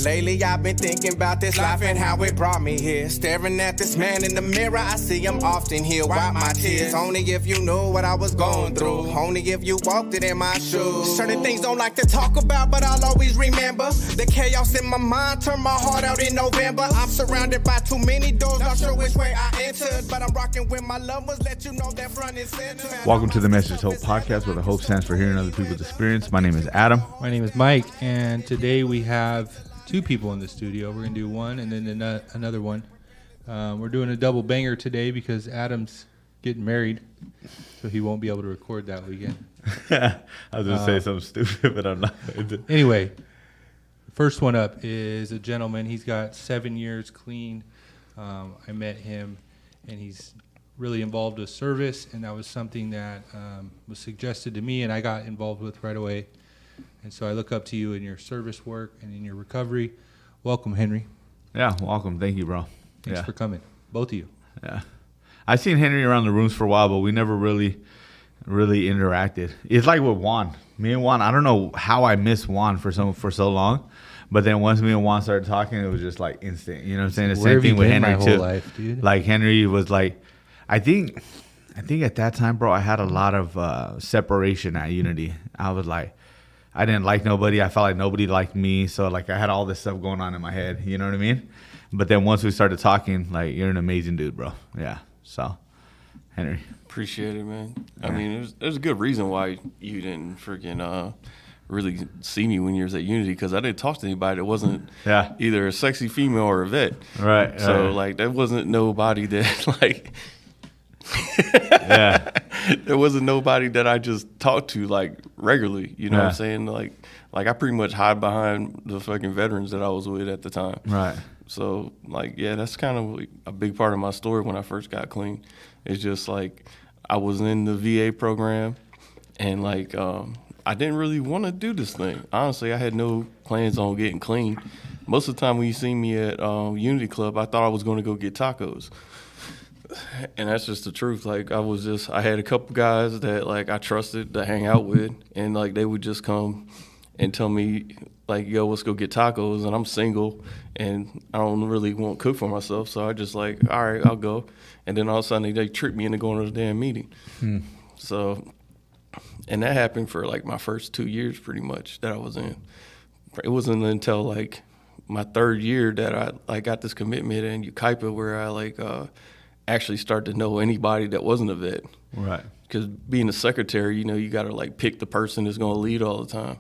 Lately I've been thinking about this life and how it brought me here. Staring at this man in the mirror, I see him often. He'll wipe my tears. Only if you knew what I was going through. Only if you walked it in my shoes. Certain things don't like to talk about, but I'll always remember. The chaos in my mind turned my heart out in November. I'm surrounded by too many doors, not sure which way I entered. But I'm rocking with my loved ones, let you know that front and center. Welcome to the Message Hope Podcast, where the hope stands for hearing other people's experience. My name is Adam. My name is Mike, and today we have two people in the studio. We're going to do one and then another one. We're doing a double banger today because Adam's getting married, so he won't be able to record that weekend. I was going to say something stupid, but I'm not. Anyway, first one up is a gentleman. He's got 7 years clean. I met him, and he's really involved with service, and that was something that was suggested to me, and I got involved with right away. And so I look up to you in your service work and in your recovery. Welcome, Henry. Yeah, welcome. Thank you, bro. Thanks for coming, both of you. Yeah. I've seen Henry around the rooms for a while, but we never really interacted. It's like with Juan. Me and Juan, I don't know how I missed Juan for so long, but then once me and Juan started talking, it was just like instant. You know what I'm saying? The same thing with Henry too. Life, dude? Like Henry was like, I think at that time, bro, I had a lot of separation at Unity. I was like, I didn't like nobody. I felt like nobody liked me. So, like, I had all this stuff going on in my head. You know what I mean? But then once we started talking, like, you're an amazing dude, bro. Yeah. So, Henry. Appreciate it, man. I mean, there's a good reason why you didn't freaking really see me when you was at Unity, because I didn't talk to anybody that wasn't either a sexy female or a vet. Right. So, like, that wasn't nobody that, like... There wasn't nobody that I just talked to like regularly, you know what I'm saying? Like I pretty much hide behind the fucking veterans that I was with at the time. Right. So like, that's kind of like a big part of my story when I first got clean. It's just like I was in the VA program and like I didn't really want to do this thing. Honestly, I had no plans on getting clean. Most of the time when you see me at Unity Club, I thought I was going to go get tacos. And that's just the truth. Like I had a couple guys that like I trusted to hang out with, and like they would just come and tell me like, yo, let's go get tacos. And I'm single and I don't really want to cook for myself. So I just like, all right, I'll go. And then all of a sudden they tricked me into going to the damn meeting. So, and that happened for like my first 2 years pretty much that I was in. It wasn't until like my third year that I got this commitment in Ukaipa where I like, actually start to know anybody that wasn't a vet. Right. Because being a secretary, you know, you got to like pick the person that's going to lead all the time.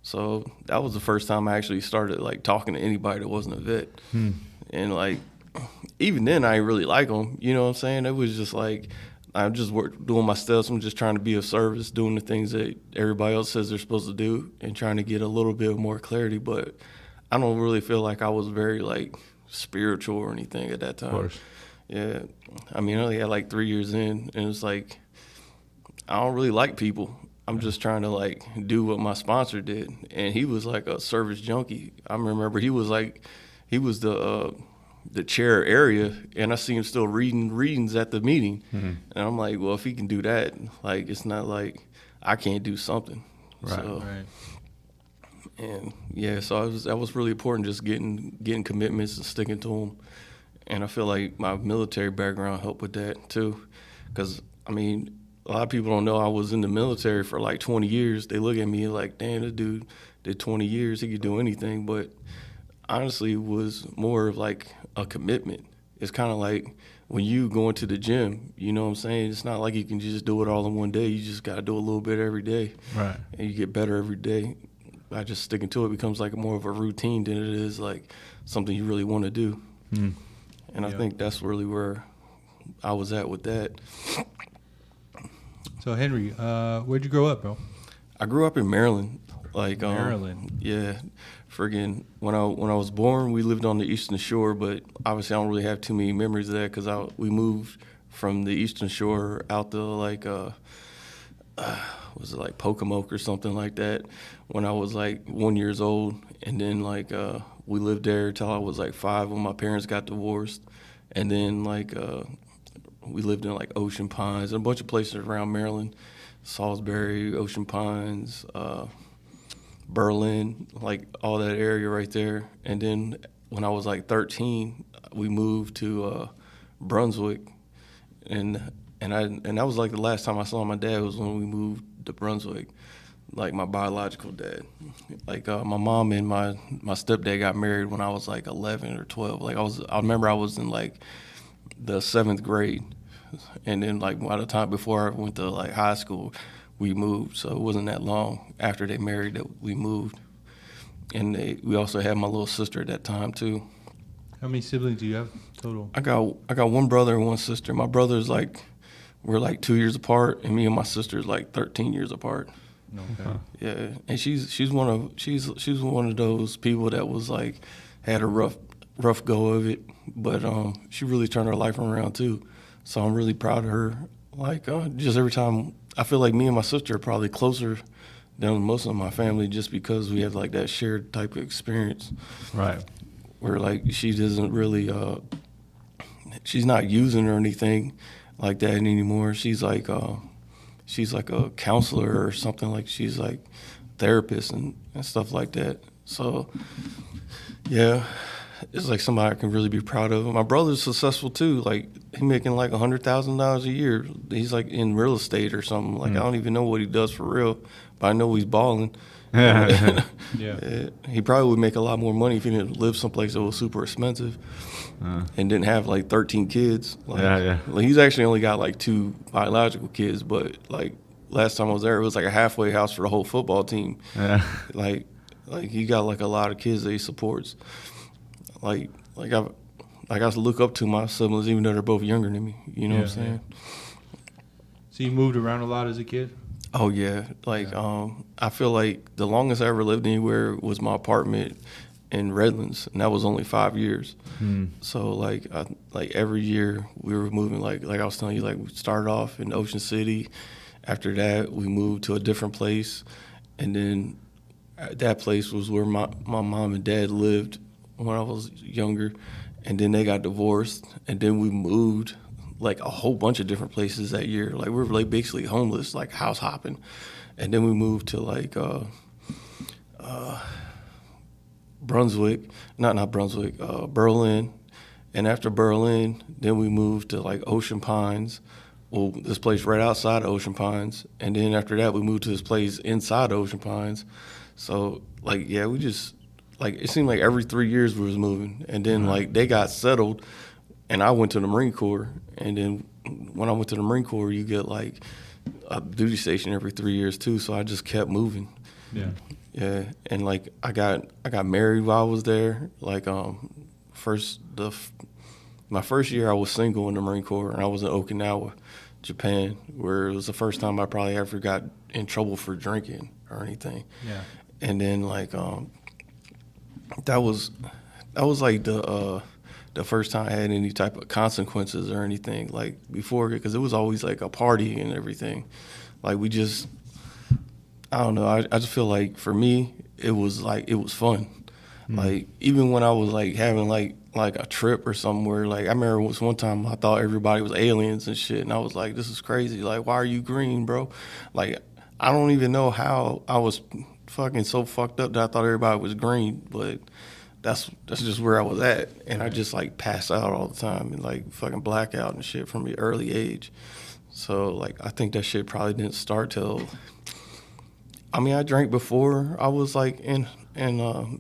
So that was the first time I actually started like talking to anybody that wasn't a vet. And like, even then I didn't really like them. You know what I'm saying? It was just like, I'm just doing my stuff. I'm just trying to be of service, doing the things that everybody else says they're supposed to do and trying to get a little bit more clarity. But I don't really feel like I was very like spiritual or anything at that time. Of course. Yeah, I mean, I only had like 3 years in, and it's like, I don't really like people. I'm just trying to like do what my sponsor did, and he was like a service junkie. I remember he was the chair area, and I see him still reading readings at the meeting, and I'm like, well, if he can do that, like it's not like I can't do something. Right. So, and so that was really important, just getting commitments and sticking to them. And I feel like my military background helped with that, too. Because, I mean, a lot of people don't know I was in the military for like 20 years. They look at me like, damn, this dude did 20 years. He could do anything. But honestly, it was more of like a commitment. It's kind of like when you go into the gym, you know what I'm saying? It's not like you can just do it all in one day. You just got to do a little bit every day. Right. And you get better every day. By just sticking to it becomes like more of a routine than it is like something you really want to do. And I think that's really where I was at with that. So, Henry, where'd you grow up, bro? I grew up in Maryland. Like Maryland. Yeah. Friggin' when I was born, we lived on the Eastern Shore, but obviously I don't really have too many memories of that because we moved from the Eastern Shore out to like was it like Pocomoke or something like that when I was like 1 year old, and then like we lived there till I was like 5 when my parents got divorced, and then like we lived in like Ocean Pines and a bunch of places around Maryland, Salisbury, Ocean Pines, Berlin, like all that area right there. And then when I was like 13, we moved to Brunswick, and that was like the last time I saw my dad was when we moved to Brunswick, like my biological dad. Like my mom and my stepdad got married when I was like 11 or 12. Like I remember I was in like the 7th grade, and then like by the time before I went to like high school, we moved. So it wasn't that long after they married that we moved. And we also had my little sister at that time too. How many siblings do you have total? I got one brother and one sister. My brother's like, we're like 2 years apart, and me and my sister's like 13 years apart. Okay. Yeah, and she's one of those people that was like had a rough go of it, but she really turned her life around too. So I'm really proud of her. Like just every time, I feel like me and my sister are probably closer than most of my family, just because we have like that shared type of experience. Right. Where like she doesn't really, she's not using or anything like that anymore. She's like a counselor or something, like she's like therapist and stuff like that. So yeah, it's like somebody I can really be proud of. My brother's successful too. Like he's making like $100,000 a year. He's like in real estate or something. Like I don't even know what he does for real, but I know he's balling. Yeah. He probably would make a lot more money if he didn't live someplace that was super expensive and didn't have like 13 kids. Like, like he's actually only got like 2 biological kids, but like last time I was there, it was like a halfway house for the whole football team. Yeah. Like he got like a lot of kids that he supports. I look up to my siblings, even though they're both younger than me. You know what I'm saying? So you moved around a lot as a kid? Oh yeah, I feel like the longest I ever lived anywhere was my apartment in Redlands, and that was only 5 years. So like every year we were moving. Like I was telling you, like we started off in Ocean City. After that, we moved to a different place, and then that place was where my mom and dad lived when I was younger, and then they got divorced, and then we moved like a whole bunch of different places that year. Like we were like basically homeless, like house hopping. And then we moved to like Brunswick, not Brunswick, Berlin. And after Berlin, then we moved to like Ocean Pines. Well, this place right outside of Ocean Pines. And then after that, we moved to this place inside Ocean Pines. So like, yeah, we just, like, it seemed like every 3 years we was moving. And then like they got settled, and I went to the Marine Corps. And then when I went to the Marine Corps, you get like a duty station every 3 years too. So I just kept moving. Yeah. Yeah. And like I got married while I was there. Like my first year I was single in the Marine Corps, and I was in Okinawa, Japan, where it was the first time I probably ever got in trouble for drinking or anything. Yeah. And then like that was like the first time I had any type of consequences or anything like before, because it was always like a party and everything. Like we just, I don't know. I just feel like for me, it was fun. Like even when I was like having like a trip or somewhere, like I remember was one time I thought everybody was aliens and shit, and I was like, this is crazy. Like, why are you green, bro? Like, I don't even know how I was fucking so fucked up that I thought everybody was green, but that's just where I was at. And I just like pass out all the time and like fucking black out and shit from an early age. So like I think that shit probably didn't start till, I mean, I drank before I was like in the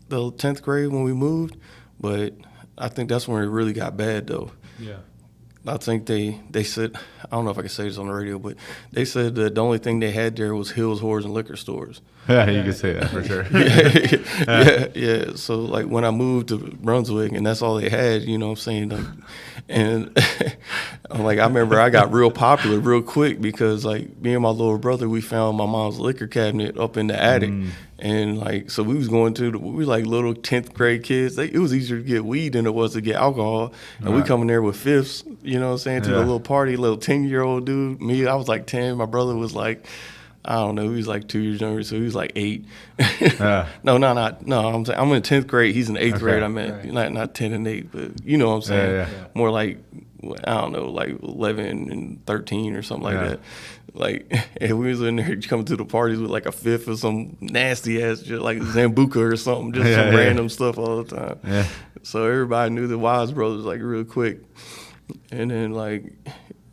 10th grade when we moved, but I think that's when it really got bad though. Yeah. I think they said, I don't know if I can say this on the radio, but they said that the only thing they had there was Hills, Whores, and liquor stores. Yeah, you can say that for sure. Yeah. So like when I moved to Brunswick, and that's all they had, you know what I'm saying? Like, and like I remember I got real popular real quick because like me and my little brother, we found my mom's liquor cabinet up in the attic. And like, so we was going to, we were like little 10th grade kids. It was easier to get weed than it was to get alcohol. And we come in there with fifths, you know what I'm saying, to the little party, little 10-year-old dude. Me, I was like 10. My brother was like, I don't know, he was like 2 years younger, so he was like 8. No, I'm in 10th grade. He's in 8th grade. I meant not 10 and 8, but you know what I'm saying. More like, I don't know, like 11 and 13 or something like that. Like, and we was in there coming to the parties with like a fifth of some nasty ass shit, like Zambuca or something, just some random stuff all the time. Yeah. So everybody knew the Wise Brothers like real quick. And then like,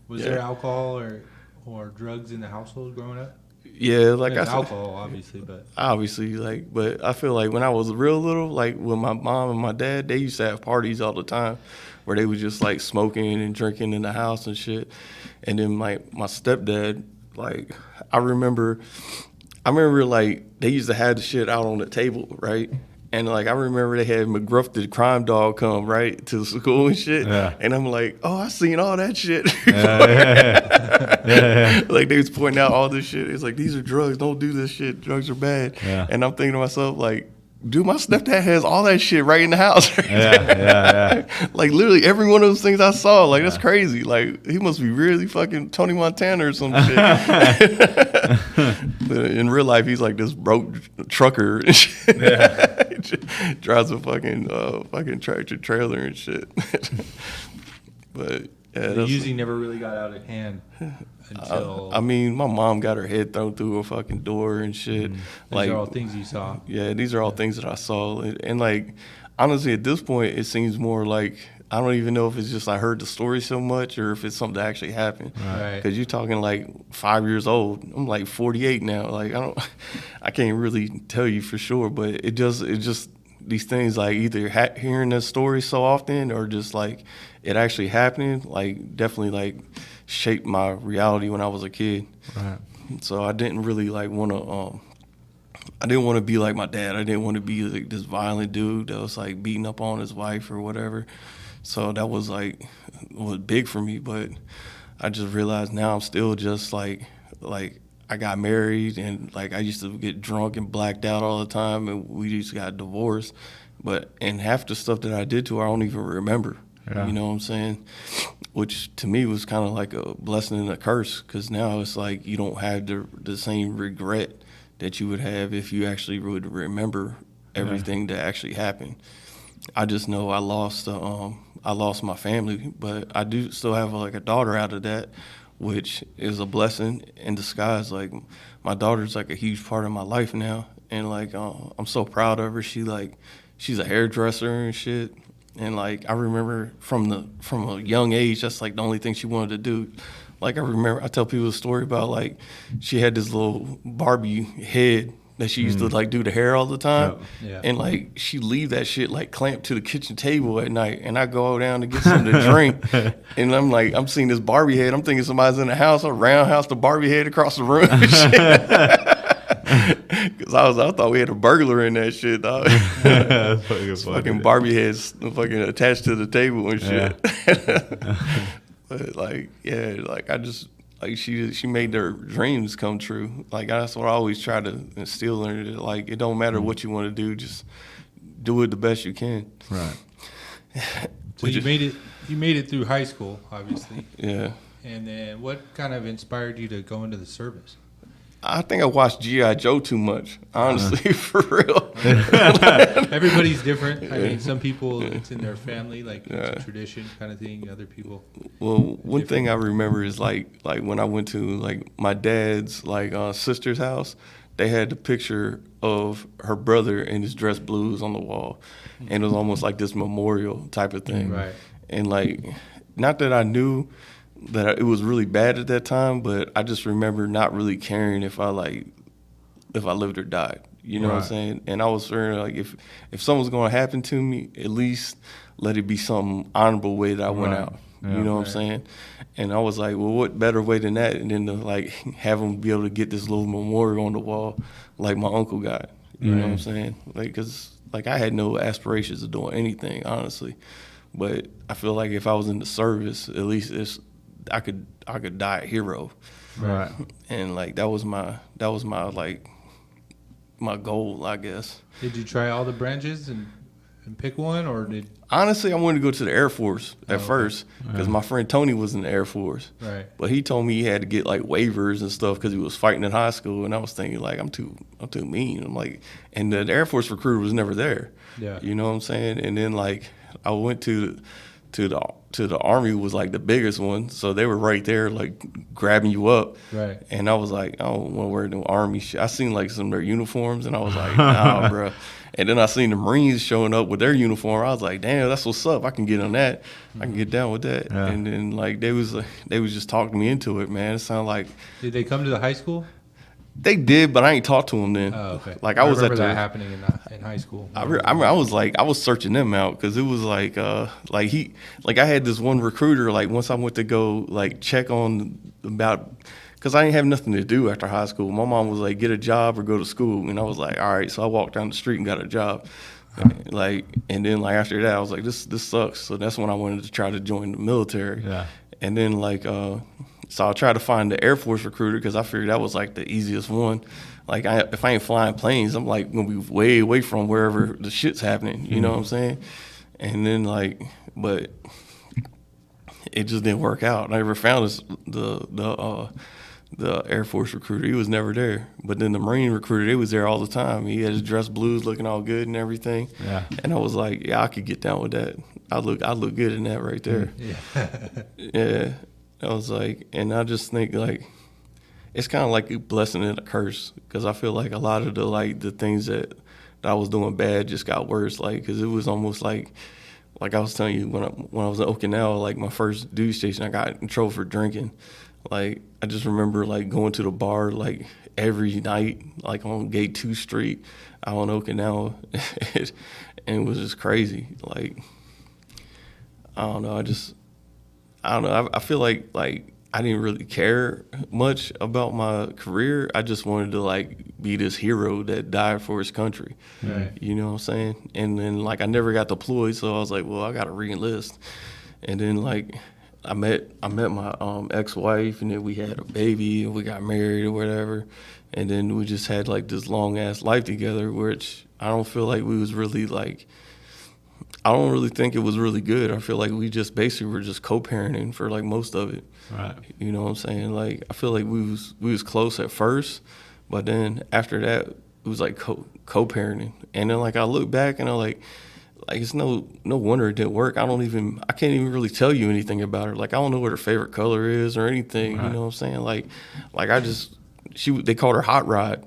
was there alcohol or drugs in the household growing up? Yeah, like I said, alcohol, obviously, but I feel like when I was real little, like with my mom and my dad, they used to have parties all the time where they was just like smoking and drinking in the house and shit. And then my stepdad, like I remember like they used to have the shit out on the table, right? And like I remember they had McGruff the crime dog come right to school and shit. Yeah. And I'm like, oh, I seen all that shit. Like they was pointing out all this shit. It's like, these are drugs. Don't do this shit. Drugs are bad. Yeah. And I'm thinking to myself, like, dude, my stepdad has all that shit right in the house. Yeah. Like literally every one of those things I saw, like that's crazy. Like he must be really fucking Tony Montana or some shit. But in real life, he's like this broke trucker and shit. Yeah. Drives a fucking tractor trailer and shit. But yeah, the using never really got out of hand until. I mean, my mom got her head thrown through a fucking door and shit. These are all things you saw. Yeah, these are all things that I saw. And like, honestly, at this point, it seems more like I don't even know if it's just I heard the story so much or if it's something that actually happened. Right. Because you're talking like 5 years old. I'm like 48 now. Like I can't really tell you for sure, but it just these things like either hearing the story so often or just like it actually happening, like definitely like shaped my reality when I was a kid. Right. So I didn't really like want to. I didn't want to be like my dad. I didn't want to be like this violent dude that was like beating up on his wife or whatever. So that was big for me. But I just realized now I'm still just like I got married and like I used to get drunk and blacked out all the time and we just got divorced. And half the stuff that I did to her I don't even remember. Yeah. You know what I'm saying? Which to me was kind of like a blessing and a curse because now it's like you don't have the same regret that you would have if you actually would remember everything that actually happened. I just know I lost my family, but I do still have like a daughter out of that, which is a blessing in disguise. Like my daughter's like a huge part of my life now, and like I'm so proud of her. She's a hairdresser and shit. And like I remember from a young age, that's like the only thing she wanted to do. Like I tell people a story about like she had this little Barbie head that she used to like do the hair all the time. Yeah. And like she leave that shit like clamped to the kitchen table at night, and I go down to get something to drink, and I'm seeing this Barbie head. I'm thinking somebody's in the house, I roundhouse the Barbie head across the room and shit. Cause I thought we had a burglar in that shit, dog. Fucking Barbie heads fucking attached to the table and shit. Yeah. But like, yeah, like I just like she made their dreams come true. Like that's what I always try to instill in her. Like it don't matter what you want to do, just do it the best you can. Right. So you made it through high school, obviously. Yeah. And then what kind of inspired you to go into the service? I think I watched G.I. Joe too much, honestly, for real. Everybody's different. I mean, some people, it's in their family, like it's a tradition kind of thing. Other people. Well, one thing I remember is like when I went to like my dad's like sister's house, they had the picture of her brother in his dress blues on the wall. And it was almost like this memorial type of thing. Right. And like, not that I knew that it was really bad at that time, but I just remember not really caring if I lived or died. You know what I'm saying? And I was feeling like if something's going to happen to me, at least let it be some honorable way that I went out. Yeah, you know what I'm saying? And I was like, well, what better way than that? And then to like have them be able to get this little memorial on the wall like my uncle got. You know what I'm saying? Like, because like I had no aspirations of doing anything, honestly. But I feel like if I was in the service, at least I could die a hero. Right. And like that was my like my goal, I guess. Did you try all the branches and pick one, or did? Honestly, I wanted to go to the Air Force at first because my friend Tony was in the Air Force. Right. But he told me he had to get like waivers and stuff because he was fighting in high school, and I was thinking like I'm too mean. I'm like, and the Air Force recruiter was never there. Yeah. You know what I'm saying? And then like I went to to the Army was like the biggest one. So they were right there, like grabbing you up. Right. And I was like, I don't want to wear no Army shit. I seen like some of their uniforms, and I was like, nah, bro. And then I seen the Marines showing up with their uniform. I was like, damn, that's what's up. I can get on that. I can get down with that. Yeah. And then like they was just talking me into it, man. It sounded like Did they come to the high school? they did, but I ain't talked to them then. Oh, okay. Like I was at remember the that happening in high school. I was searching them out because it was like I had this one recruiter, like once I went to go like check on about, because I didn't have nothing to do after high school. My mom was like, get a job or go to school, and I was like, all right. So I walked down the street and got a job, like, and then like after that I was like, this sucks. So that's when I wanted to try to join the military. Yeah. And then like so I tried to find the Air Force recruiter because I figured that was like the easiest one. Like if I ain't flying planes, I'm like gonna be way away from wherever the shit's happening. You know what I'm saying? And then like, but it just didn't work out. I never found the Air Force recruiter. He was never there. But then the Marine recruiter, he was there all the time. He had his dress blues looking all good and everything. Yeah. And I was like, yeah, I could get down with that. I look good in that right there. Yeah. I was like, and I just think like it's kind of like a blessing and a curse, because I feel like a lot of the things that I was doing bad just got worse. Like, because it was almost like I was telling you when I was in Okinawa, like my first duty station, I got in trouble for drinking. Like I just remember like going to the bar like every night, like on Gate 2 Street out in Okinawa, and it was just crazy. Like I don't know. I feel like I didn't really care much about my career. I just wanted to like be this hero that died for his country. Right. You know what I'm saying? And then like I never got deployed, so I was like, well, I got to re-enlist. And then like I met my ex-wife, and then we had a baby, and we got married or whatever. And then we just had like this long ass life together, which I don't feel like we was really like. I don't really think it was really good. I feel like we just basically were just co-parenting for like most of it. Right. You know what I'm saying? Like I feel like we was close at first, but then after that it was like co-parenting. And then like I look back and I'm like it's no wonder it didn't work. I can't even really tell you anything about her. Like I don't know what her favorite color is or anything. Right. You know what I'm saying? Like they called her Hot Rod.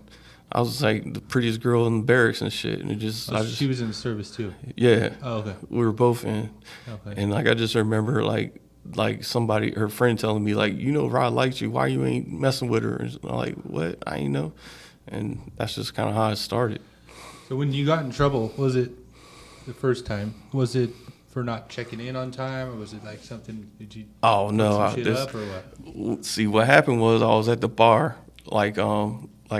I was like the prettiest girl in the barracks and shit, and she was in the service too. Yeah. Oh, okay. We were both in. Okay. And like I just remember like somebody, her friend telling me like, Rod likes you, why you ain't messing with her? And I'm like, what? I ain't know. And that's just kind of how it started. So when you got in trouble, was it the first time? Was it for not checking in on time, or was it like something? Did you? Oh no! Up or what? See, what happened was I was at the bar, like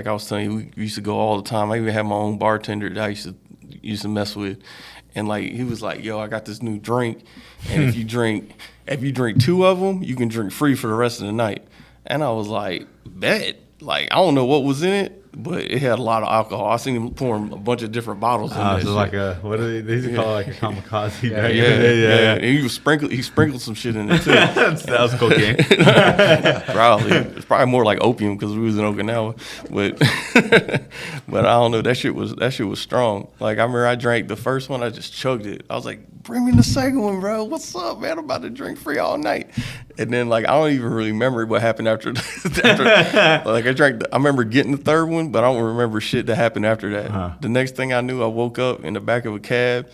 I was telling you, we used to go all the time. I even had my own bartender that I used to mess with, and like he was like, "Yo, I got this new drink, and if you drink 2 of them, you can drink free for the rest of the night." And I was like, "Bet." Like I don't know what was in it, but it had a lot of alcohol. I seen him pouring a bunch of different bottles in that so shit. like what do they used to call it, like a kamikaze? Yeah. And he sprinkled some shit in it too. That was cocaine. Probably. It's probably more like opium because we was in Okinawa. But I don't know. That shit was strong. Like I remember I drank the first one, I just chugged it. I was like, bring me the second one, bro. What's up, man? I'm about to drink free all night. And then like I don't even really remember what happened after like I remember getting the third one, but I don't remember shit that happened after that. Uh-huh. The next thing I knew, I woke up in the back of a cab,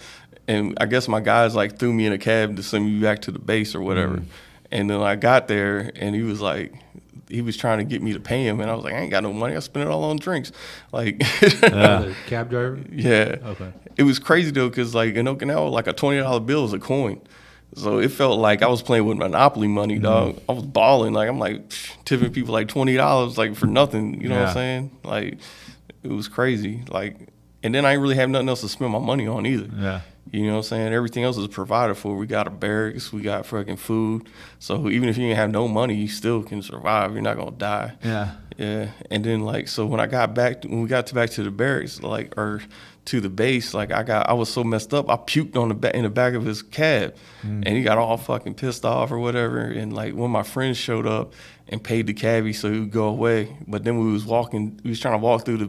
and I guess my guys like threw me in a cab to send me back to the base or whatever. And then I got there, and he was trying to get me to pay him, and I was like, I ain't got no money. I spent it all on drinks. Like, The cab driver? Yeah. Okay. It was crazy though, because like in Okinawa, like a $20 bill is a coin. So it felt like I was playing with Monopoly money, dog. I was balling. Like I'm like tipping people like $20 like for nothing. You know what I'm saying? Like it was crazy. Like, and then I didn't really have nothing else to spend my money on either. Yeah. You know what I'm saying? Everything else is provided for. We got a barracks. We got fucking food. So even if you didn't have no money, you still can survive. You're not gonna die. Yeah. Yeah. And then like so when we got back to the barracks, like or to the base, like I was so messed up, I puked in the back of his cab, and he got all fucking pissed off or whatever. And like when my friends showed up and paid the cabbie so he would go away, but then we was trying to walk to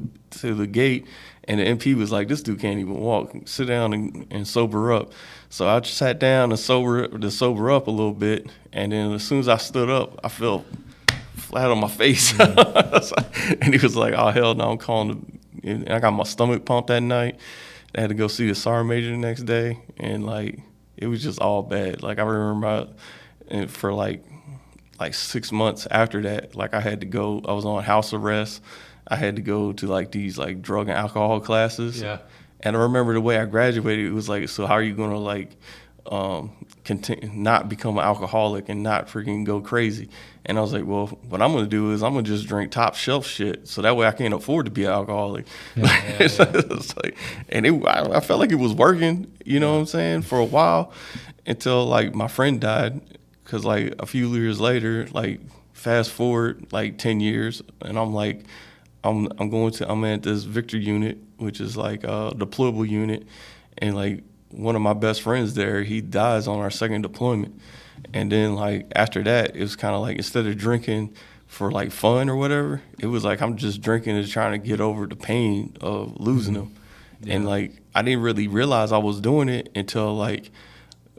the gate, and the MP was like, "This dude can't even walk. Sit down and and sober up. So I just sat down to sober up a little bit, and then as soon as I stood up, I felt flat on my face. And he was like, "Oh hell no, I'm calling." And I got my stomach pumped that night. I had to go see the sergeant major the next day, and like it was just all bad. Like I remember, for like 6 months after that, like I had to go. I was on house arrest. I had to go to like these like drug and alcohol classes. Yeah. And I remember the way I graduated, it was like, so how are you gonna like not become an alcoholic and not freaking go crazy? And I was like, well, what I'm gonna do is I'm gonna just drink top shelf shit, so that way I can't afford to be an alcoholic. It's like, and I felt like it was working, you know what I'm saying, for a while, until like my friend died, because like a few years later, like fast forward like 10 years, and I'm like, I'm at this Victor unit, which is like a deployable unit, and like one of my best friends there, he dies on our second deployment. And then like after that, it was kind of like, instead of drinking for like fun or whatever, it was like I'm just drinking and trying to get over the pain of losing him. Yeah. And like I didn't really realize I was doing it until like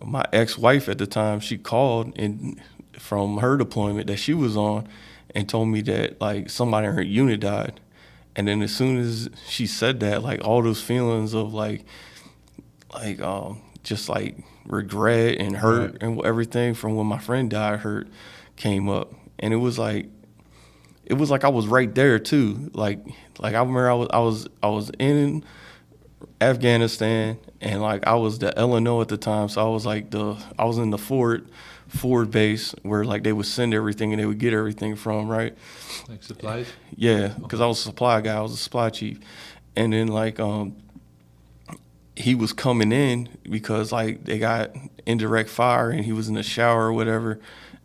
my ex-wife at the time, she called and from her deployment that she was on, and told me that like somebody in her unit died. And then as soon as she said that, like all those feelings of like just like regret and hurt and everything from when my friend died came up. And it was like I was right there too. Like I remember I was in Afghanistan, and like I was the LNO at the time, so I was in the forward base where like they would send everything and they would get everything from, right? Like supplies? Yeah, because I was a supply guy. I was a supply chief. And then like he was coming in because like they got indirect fire, and he was in the shower or whatever,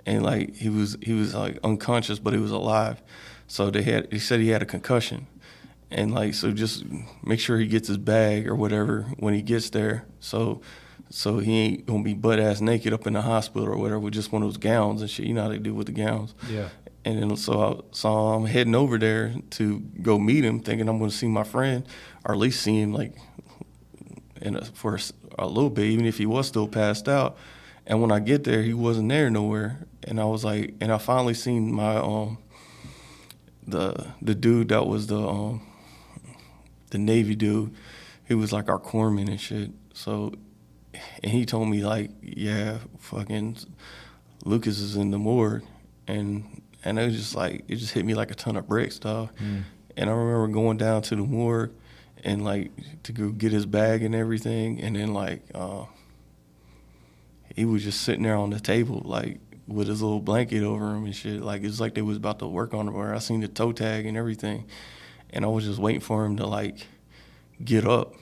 and like he was like unconscious, but he was alive. So he said he had a concussion. And like, so just make sure he gets his bag or whatever when he gets there. So he ain't gonna be butt ass naked up in the hospital or whatever with just one of those gowns and shit. You know how they do with the gowns. Yeah. And then so I'm heading over there to go meet him, thinking I'm gonna see my friend, or at least see him like for a little bit, even if he was still passed out. And when I get there, he wasn't there nowhere. And I was like, and I finally seen my the dude that was the Navy dude. He was like our corpsman and shit. So, and he told me like, yeah, fucking Lucas is in the morgue. And it was just like, it just hit me like a ton of bricks, dog. And I remember going down to the morgue and like to go get his bag and everything. And then like, he was just sitting there on the table, like with his little blanket over him and shit. Like, it was like they was about to work on him, where I seen the toe tag and everything. And I was just waiting for him to like get up.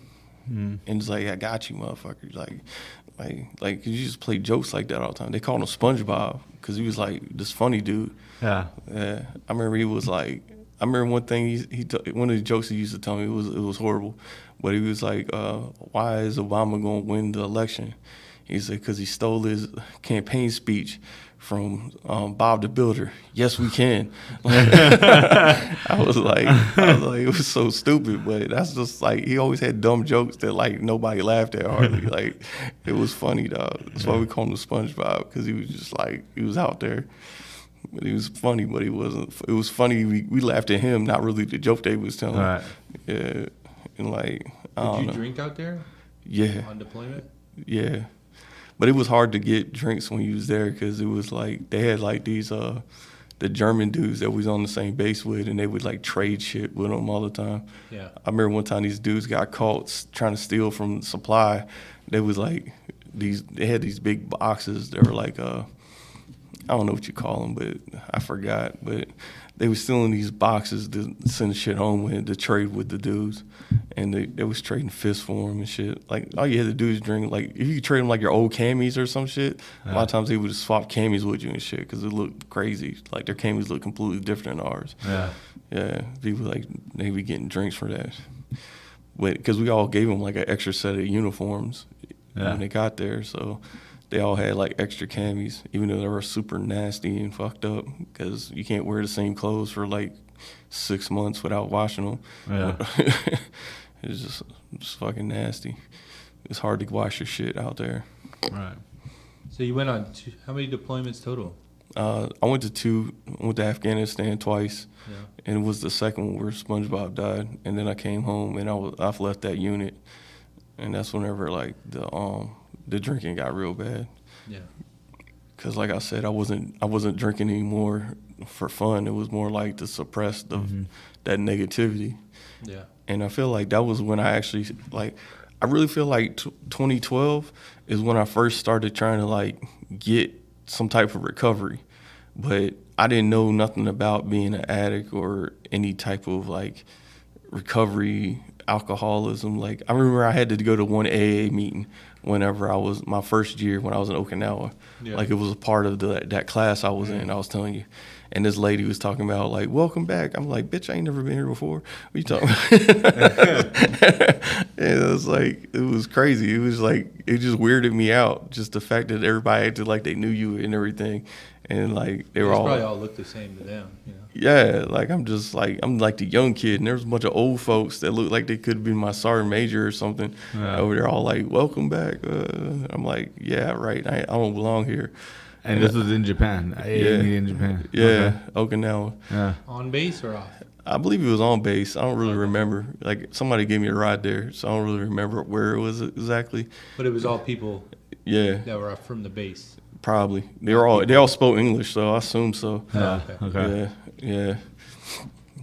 And it's like, I got you, motherfuckers. Like you just play jokes like that all the time. They called him SpongeBob because he was like this funny dude. Yeah. I remember he was like, I remember one thing one of the jokes he used to tell me, it was horrible, but he was like, why is Obama going to win the election? He said, because he stole his campaign speech from Bob the Builder. Yes, we can. I was like, it was so stupid, but that's just like, he always had dumb jokes that like nobody laughed at hardly. Like, it was funny, dog. That's why we call him the SpongeBob, because he was just like, he was out there. But he was funny, but he wasn't. It was funny. We laughed at him, not really the joke they was telling. Right. Yeah, and like, Did you drink out there? Yeah. On deployment? Yeah. But it was hard to get drinks when you was there, because it was like they had like these the German dudes that we was on the same base with, and they would like trade shit with them all the time. Yeah. I remember one time these dudes got caught trying to steal from supply. They was like they had these big boxes. They were like I don't know what you call them, but I forgot. But they were stealing these boxes to send shit home with, to trade with the dudes. And they was trading fists for them and shit. Like, all you had to do is drink, like, if you could trade them like your old camis or some shit, a lot of times they would just swap camis with you and shit, because it looked crazy. Like, their camis look completely different than ours. Yeah. Yeah. People, like, they be getting drinks for that. But, because we all gave them, like, an extra set of uniforms when they got there, so they all had like extra camis, even though they were super nasty and fucked up, because you can't wear the same clothes for like 6 months without washing them. Yeah. It's just fucking nasty. it's hard to wash your shit out there. Right. So you went on how many deployments total? I went to 2. I went to Afghanistan twice, and it was the second one where SpongeBob died. And then I came home, and I've left that unit, and that's whenever like the drinking got real bad. Yeah. Because like I said, I wasn't drinking anymore for fun. It was more like to suppress that negativity. Yeah. And I feel like that was when I actually like. I really feel like 2012 is when I first started trying to like get some type of recovery, but I didn't know nothing about being an addict or any type of like recovery, alcoholism. Like I remember I had to go to one AA meeting whenever I was my first year when I was in Okinawa. Yeah. Like it was a part of that class I was in. I was telling you. And this lady was talking about like, welcome back. I'm like, bitch, I ain't never been here before. What you talking about? And it was like, it was crazy. It was like, it just weirded me out. Just the fact that everybody acted like they knew you and everything. And like, they were all probably all look the same to them, you know? Yeah, like I'm like the young kid, and there was a bunch of old folks that looked like they could have been my sergeant major or something over there, all like, welcome back. I'm like, yeah, right. I don't belong here. And this was in Japan. In Japan. Yeah, okay. Okinawa. Yeah. On base or off? I believe it was on base. I don't really remember. Like somebody gave me a ride there, so I don't really remember where it was exactly. But it was all people that were from the base. Probably. They all spoke English, so I assume so. Okay. Yeah.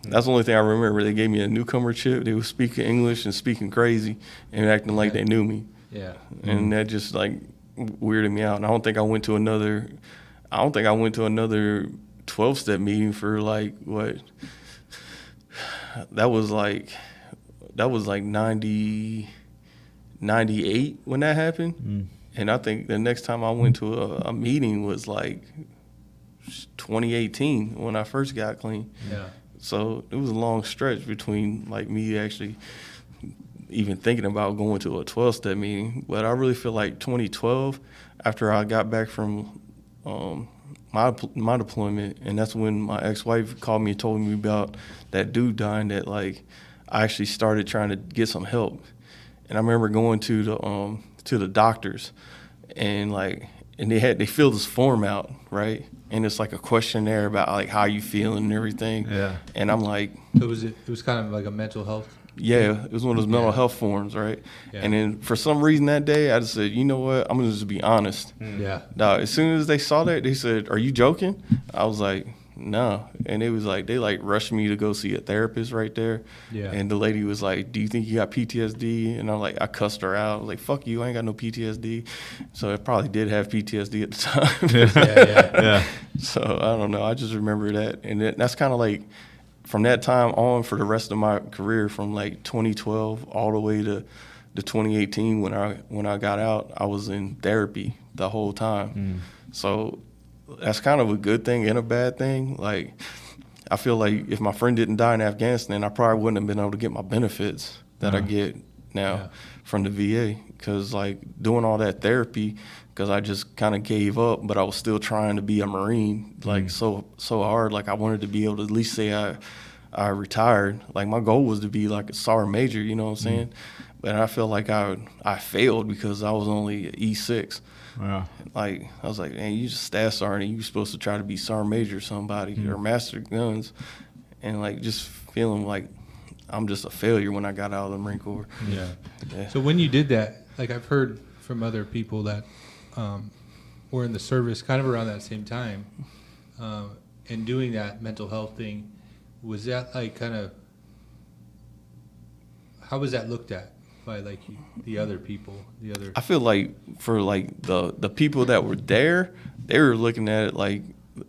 That's the only thing I remember. They gave me a newcomer chip. They were speaking English and speaking crazy and acting like they knew me. Yeah. And that just like weirded me out. And I don't think I went to another 12-step meeting for like what? That was like 98 when that happened. And I think the next time I went to a meeting was like 2018 when I first got clean. Yeah. So it was a long stretch between like me actually even thinking about going to a 12-step meeting. But I really feel like 2012, after I got back from my deployment, and that's when my ex-wife called me and told me about that dude dying, that like I actually started trying to get some help. And I remember going to the doctors, and they filled this form out, right? And it's like a questionnaire about like how you feeling and everything. Yeah. And I'm like, So it was kind of like a mental health. yeah, it was one of those mental health forms, right? Yeah. And then for some reason that day, I just said, you know what? I'm gonna just be honest. Yeah. Now, as soon as they saw that, they said, "Are you joking?" I was like, "No." And it was like they like rushed me to go see a therapist right there. Yeah. And the lady was like, "Do you think you got PTSD?" And I cussed her out. I was like, "Fuck you! I ain't got no PTSD." So I probably did have PTSD at the time. Yeah. So I don't know. I just remember that, and that's kind of like from that time on for the rest of my career, from like 2012 all the way to 2018 when I got out, I was in therapy the whole time. So that's kind of a good thing and a bad thing. Like I feel like if my friend didn't die in Afghanistan, I probably wouldn't have been able to get my benefits that I get now from the VA, because like doing all that therapy, because I just kind of gave up, but I was still trying to be a Marine, like so hard. Like I wanted to be able to at least say I retired. Like my goal was to be like a sergeant major, you know what I'm saying? But I feel like I failed because I was only E6. Wow. Like I was like, man, you just staff sergeant, you supposed to try to be sergeant major or somebody or master guns, and like just feeling like I'm just a failure when I got out of the Marine Corps. Yeah. Yeah. So when you did that, like I've heard from other people that were in the service kind of around that same time, and doing that mental health thing, was that like kind of, how was that looked at by like the other people, the other? I feel like for like the people that were there, they were looking at it like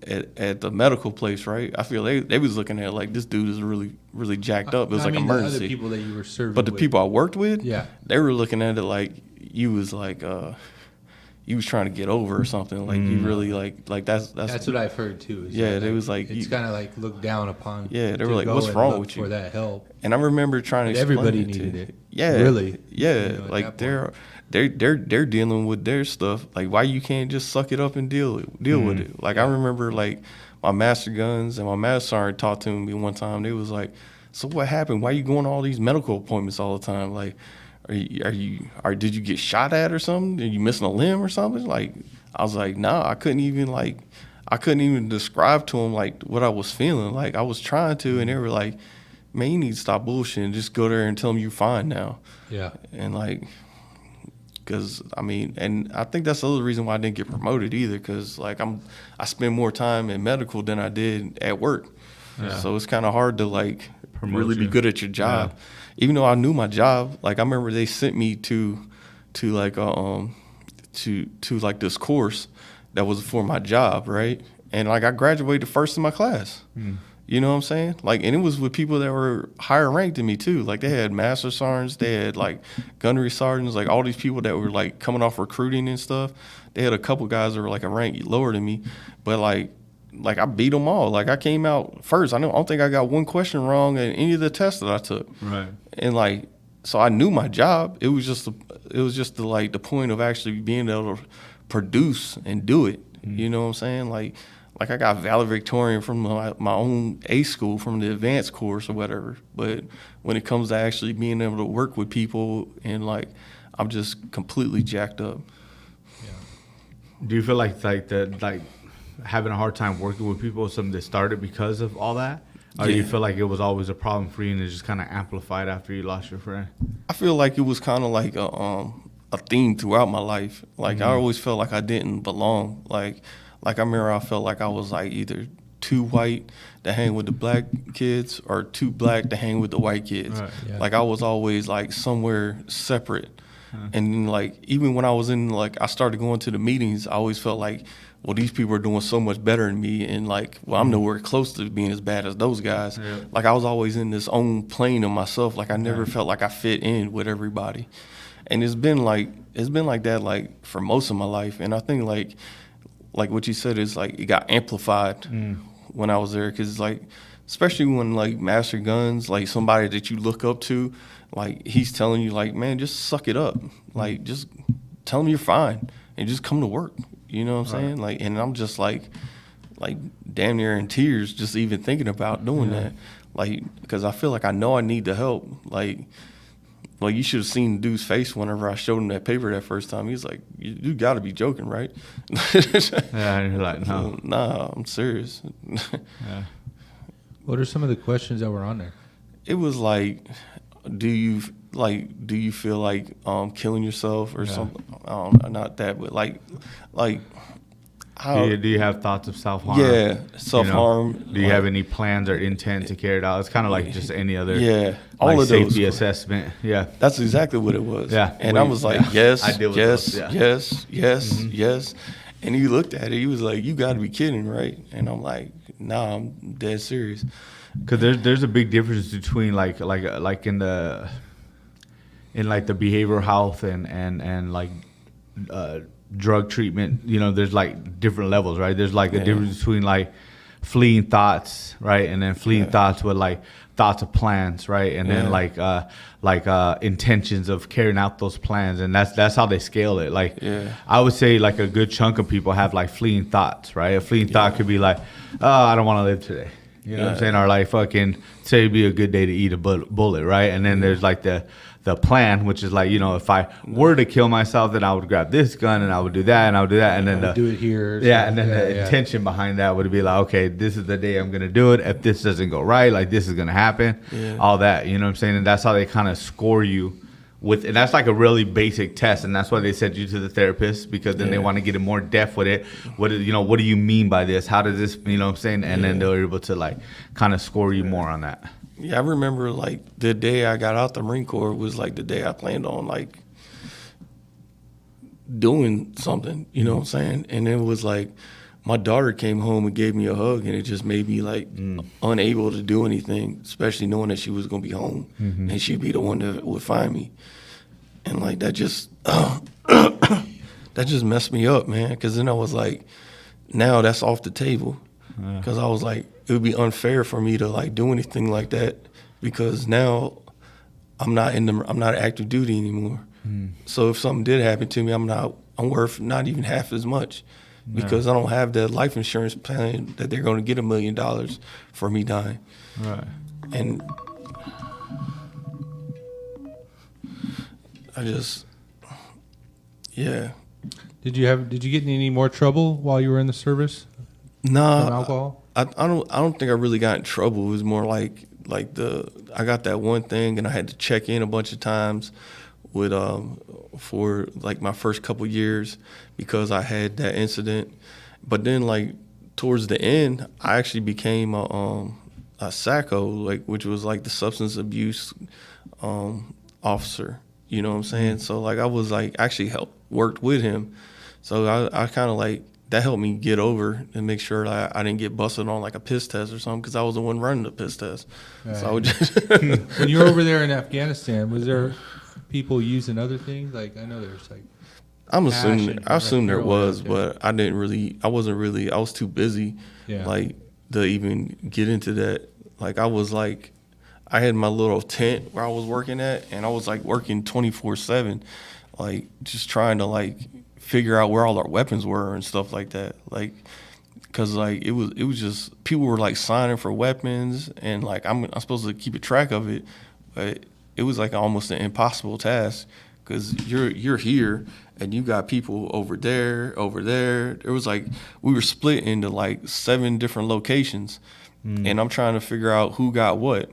at the medical place, right? I feel they was looking at it like this dude is really, really jacked up. It was like an emergency. The other people that you were serving But the with. people I worked with, Yeah. they were looking at it like you was like you was trying to get over or something. Like you really like that's That's what I've heard too. Is Yeah, that, they was like, it's you- kind of like looked down upon. Yeah, they to were like, go "What's and wrong look with you?" for that help? And I remember trying to explain Everybody it to- needed it. Yeah, Really. Yeah, You know, at like that they're dealing with their stuff. Like, why you can't just suck it up and deal with it? Like I remember like my master guns and my master sergeant talked to me one time. They was like, "So what happened? Why you going to all these medical appointments all the time? Like, did you get shot at or something? Are you missing a limb or something? Like, I was like, nah, I couldn't even describe to them like what I was feeling. Like, I was trying to, and they were like, man, you need to stop bullshitting. Just go there and tell them you're fine now. Yeah. And like, because I mean, and I think that's the other reason why I didn't get promoted either. Because like I spend more time in medical than I did at work. Yeah. So it's kind of hard to like really be good at your job. Yeah. Even though I knew my job, like I remember they sent me to like to like this course that was for my job, right? And like I graduated first in my class. You know what I'm saying? Like, and it was with people that were higher ranked than me too. Like they had master sergeants, they had like gunnery sergeants, like all these people that were like coming off recruiting and stuff. They had a couple guys that were like a rank lower than me, but like I beat them all. Like I came out first. I don't think I got one question wrong in any of the tests that I took. Right. And like, so I knew my job. It was just the point of actually being able to produce and do it. You know what I'm saying? Like I got valedictorian from my own A school from the advanced course or whatever. But when it comes to actually being able to work with people and like, I'm just completely jacked up. Yeah. Do you feel like having a hard time working with people is something that started because of all that? Or do you feel like it was always a problem for you and it just kind of amplified after you lost your friend? I feel like it was kind of like a theme throughout my life. Like I always felt like I didn't belong. Like I remember I felt like I was like either too white to hang with the black kids or too black to hang with the white kids. Right, yeah. Like I was always like somewhere separate. And then like even when I was in like I started going to the meetings, I always felt like, well, these people are doing so much better than me, and like, well, I'm nowhere close to being as bad as those guys. Yeah. Like I was always in this own plane of myself. Like I never felt like I fit in with everybody. And it's been like that like for most of my life. And I think like what you said is like it got amplified when I was there, because like especially when like Master Guns, like somebody that you look up to, like he's telling you like, man, just suck it up, like just tell him you're fine and just come to work. You know what I'm saying? Like, and I'm just like damn near in tears just even thinking about doing that. Like, because I feel like I know I need the help. Like you should have seen the dude's face whenever I showed him that paper that first time. He was like, "You got to be joking, right?" Yeah, and you're like, "No, nah, I'm serious." Yeah. What are some of the questions that were on there? It was like, do you feel like killing yourself or something? Not that, but like how do you have thoughts of self-harm? Yeah, self-harm. You know, do you have any plans or intent to carry it out? It's kind of like just any other all like of safety those assessment. Yeah, that's exactly what it was. Yeah, and I was like, yes, yes, yes. And he looked at it. He was like, "You got to be kidding, right?" And I'm like, "Nah, I'm dead serious." Because there's a big difference between like in the behavioral health and like drug treatment. You know, there's like different levels, right? There's like a difference between like fleeing thoughts, right, and then fleeing thoughts with like thoughts of plans, right, and then like intentions of carrying out those plans, and that's how they scale it. Like I would say like a good chunk of people have like fleeing thoughts, right? A fleeing thought could be like, oh, I don't want to live today. You know what I'm saying? Or like fucking say it'd be a good day to eat a bullet, right? And then there's like the plan, which is like, you know, if I were to kill myself, then I would grab this gun and I would do that and I would do that. And then do it here. And then the intention behind that would be like, okay, this is the day I'm going to do it. If this doesn't go right, like this is going to happen. All that, you know what I'm saying? And that's how they kind of score you with, and that's like a really basic test, and that's why they send you to the therapist, because then they want to get in more depth with it. What do you mean by this? How does this, you know what I'm saying? And then they're able to like kind of score you more on that. Yeah, I remember like the day I got out the Marine Corps was like the day I planned on like doing something, you know what I'm saying? And it was like my daughter came home and gave me a hug, and it just made me like unable to do anything, especially knowing that she was going to be home and she'd be the one that would find me. And like that just that just messed me up, man, because then I was like, now that's off the table, because I was like, it would be unfair for me to like do anything like that, because now I'm not active duty anymore. So if something did happen to me, I'm worth not even half as much, because I don't have that life insurance plan that they're going to get $1 million for me dying. Yeah. Did you get in any more trouble while you were in the service? No, From alcohol? I don't think I really got in trouble. It was more like I got that one thing, and I had to check in a bunch of times with for like my first couple years because I had that incident. But then like towards the end, I actually became a SACO, like, which was like the substance abuse officer. You know what I'm saying? So like I was like actually worked with him. So I kind of like that helped me get over and make sure that I didn't get busted on like a piss test or something because I was the one running the piss test. Right. So I would just When you were over there in Afghanistan, was there people using other things? Like I know there's like I assume there was, okay. but I was too busy like to even get into that. Like I had my little tent where I was working at, and I was like working 24/7, like just trying to like figure out where all our weapons were and stuff like that. Like, cause like it was just people were like signing for weapons, and like I'm supposed to keep a track of it, but it was like almost an impossible task because you're here and you got people over there. There was like we were split into like 7 different locations, and I'm trying to figure out who got what.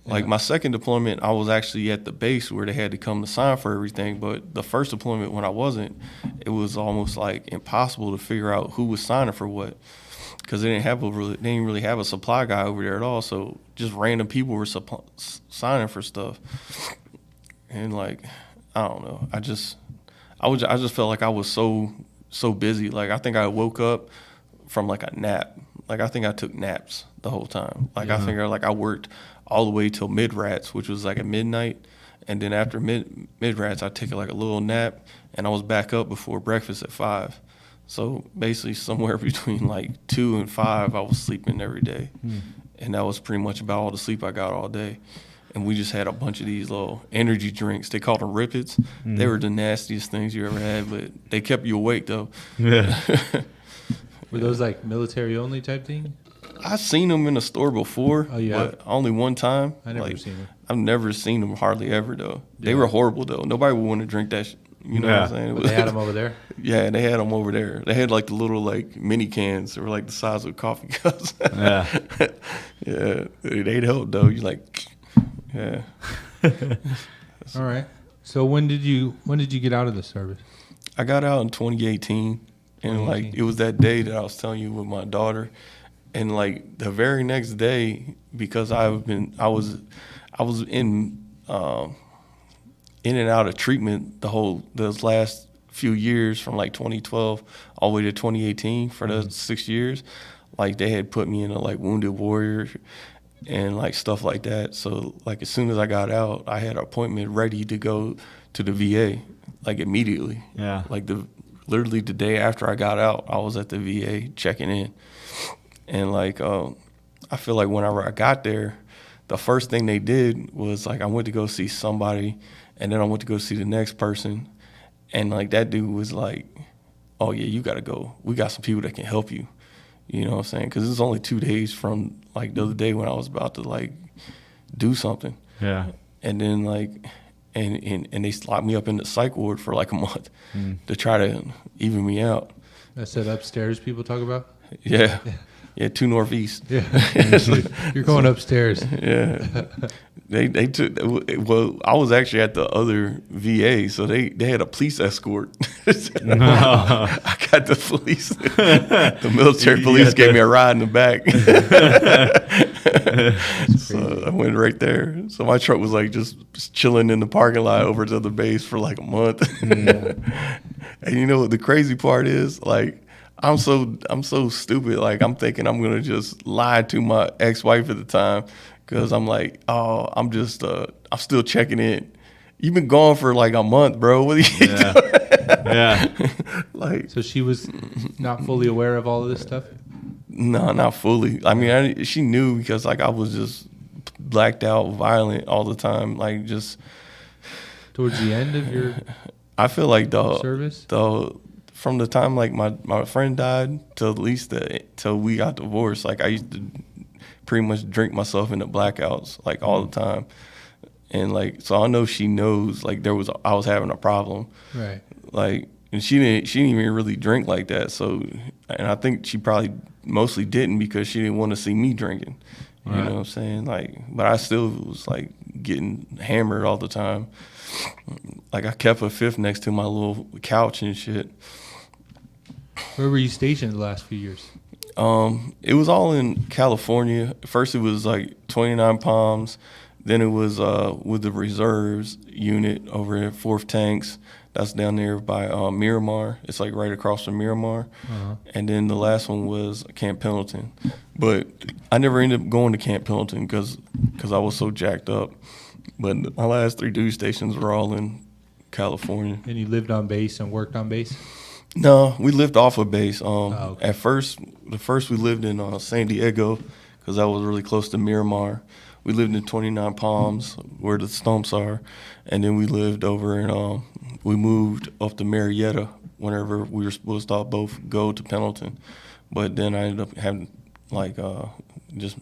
Like my second deployment, I was actually at the base where they had to come to sign for everything. But the first deployment, when I wasn't, it was almost like impossible to figure out who was signing for what, because they didn't really have a supply guy over there at all. So just random people were signing for stuff, and like I don't know, I just felt like I was so busy. Like I think I woke up from like a nap. Like I think I took naps the whole time. Like I figured like I worked all the way till mid-rats, which was like at midnight. And then after mid-rats, I take like a little nap, and I was back up before breakfast at 5. So basically somewhere between like 2 and 5, I was sleeping every day. And that was pretty much about all the sleep I got all day. And we just had a bunch of these little energy drinks. They called them Rippets. They were the nastiest things you ever had, but they kept you awake though. Yeah. Were those like military only type thing? I've seen them in the store before, but only one time. I never seen them. I've never seen them hardly ever though. They were horrible though. Nobody would want to drink that. You know what I'm saying? But they had them over there. Yeah, they had them over there. They had like the little like mini cans that were like the size of coffee cups. Yeah, yeah, they'd help though. You like, yeah. All right. So when did you get out of the service? I got out in 2018, and like it was that day that I was telling you with my daughter. And like the very next day, because I was in and out of treatment those last few years from like 2012 all the way to 2018 for those 6 years. Like they had put me in a like wounded warrior and like stuff like that. So like as soon as I got out, I had an appointment ready to go to the VA like immediately. Yeah. Like literally the day after I got out, I was at the VA checking in. And like, I feel like whenever I got there, the first thing they did was like I went to go see somebody, and then I went to go see the next person, and like that dude was like, "Oh yeah, you gotta go. We got some people that can help you." You know what I'm saying? Because it was only 2 days from like the other day when I was about to like do something. yeah. And then like, and they locked me up in the psych ward for like a month to try to even me out. That's that upstairs people talk about? Yeah. Yeah, 2 Northeast. Yeah. You're going upstairs. Yeah. They took, well, I was actually at the other VA, so they had a police escort. I got the police. The military police gave me a ride in the back. So I went right there. So my truck was like just chilling in the parking lot over to the base for like a month. And you know what the crazy part is? Like, I'm so stupid. Like I'm thinking I'm gonna just lie to my ex-wife at the time because I'm like, oh, I'm still checking in. You've been gone for like a month, bro. What are you doing? Yeah. Like, So she was not fully aware of all of this stuff? no, not fully. I mean, she knew because like I was just blacked out, violent all the time. Like just Towards the end of your I feel like service? From the time like my friend died till at least till we got divorced, like I used to pretty much drink myself into blackouts like all the time. And like, so I know she knows like I was having a problem. Right. Like, and she didn't even really drink like that. So, and I think she probably mostly didn't because she didn't want to see me drinking. You know what I'm saying? Like, but I still was like getting hammered all the time. Like I kept a fifth next to my little couch and shit. Where were you stationed the last few years? It was all in California. First it was like 29 Palms. Then it was with the reserves unit over at 4th Tanks. That's down there by Miramar. It's like right across from Miramar. And then the last one was Camp Pendleton. But I never ended up going to Camp Pendleton because I was so jacked up. But my last 3 duty stations were all in California. And you lived on base and worked on base? No, we lived off of base. Okay. At first we lived in San Diego because that was really close to Miramar. We lived in 29 Palms where the stumps are. And then we lived over in, we moved up to Marietta whenever we were supposed to both go to Pendleton. But then I ended up having like just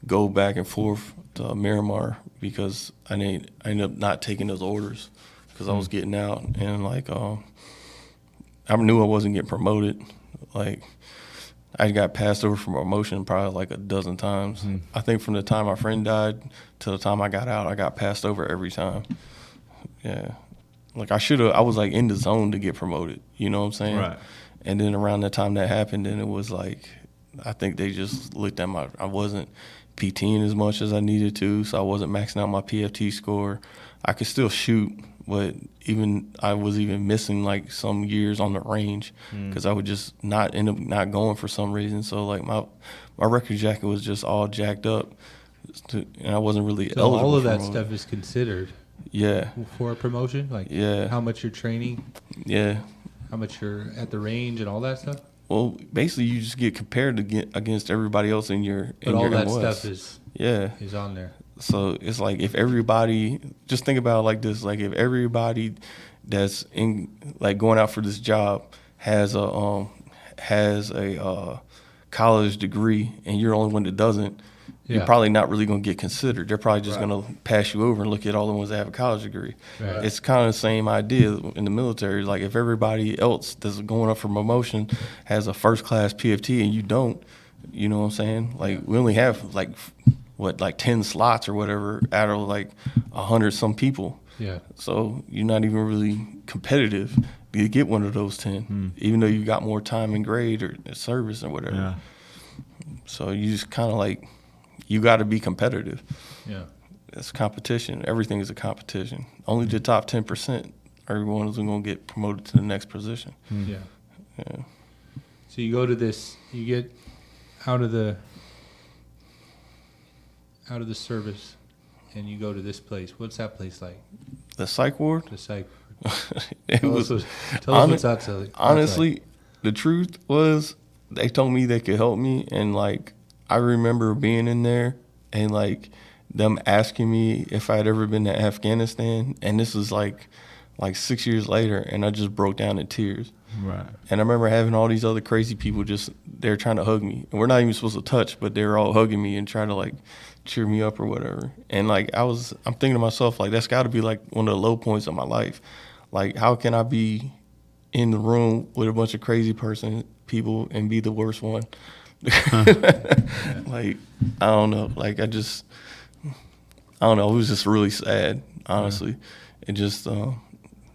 go back and forth to Miramar because I ended up not taking those orders because I was getting out. And like I knew I wasn't getting promoted. Like I got passed over for promotion probably like a dozen times. I think from the time my friend died to the time I got out, I got passed over every time. Yeah. Like I was like in the zone to get promoted. You know what I'm saying? Right. And then around the time that happened, then it was like, I think they just looked at I wasn't PTing as much as I needed to, so I wasn't maxing out my PFT score. I could still shoot, but I was missing like some years on the range because I would just end up not going for some reason. So like my record jacket was just all jacked up, and I wasn't really so eligible. All of that promotion. stuff is considered. Yeah. For a promotion, like how much you're training. Yeah. How much you're at the range and all that stuff. Well, basically, you just get compared against everybody else in your. But all that stuff is on there. So it's like if everybody, just think about it like this: like if everybody that's in like going out for this job has a college degree, and you're the only one that doesn't, you're probably not really going to get considered. They're probably just going to pass you over and look at all the ones that have a college degree. Right. It's kind of the same idea in the military. Like if everybody else that's going up for promotion has a first class PFT and you don't, you know what I'm saying? Like we only have like 10 slots or whatever out of like 100 some people. Yeah. So you're not even really competitive to get one of those 10, even though you got more time in grade or service or whatever. Yeah. So you just kind of like, you got to be competitive. Yeah. It's competition. Everything is a competition. Only the top 10%, everyone is going to get promoted to the next position. Yeah. Yeah. So you go to this, you get out of the service, and you go to this place. What's that place like? The psych ward? The psych. Tell us what's that like. Honestly, the truth was they told me they could help me, and like I remember being in there and like them asking me if I'd ever been to Afghanistan, and this was like 6 years later, and I just broke down in tears. Right. And I remember having all these other crazy people just they're trying to hug me, and we're not even supposed to touch, but they're all hugging me and trying to like cheer me up or whatever. And like I'm thinking to myself, like that's got to be like one of the low points of my life. Like how can I be in the room with a bunch of crazy people and be the worst one? Like I don't know. Like I don't know. It was just really sad, honestly, and just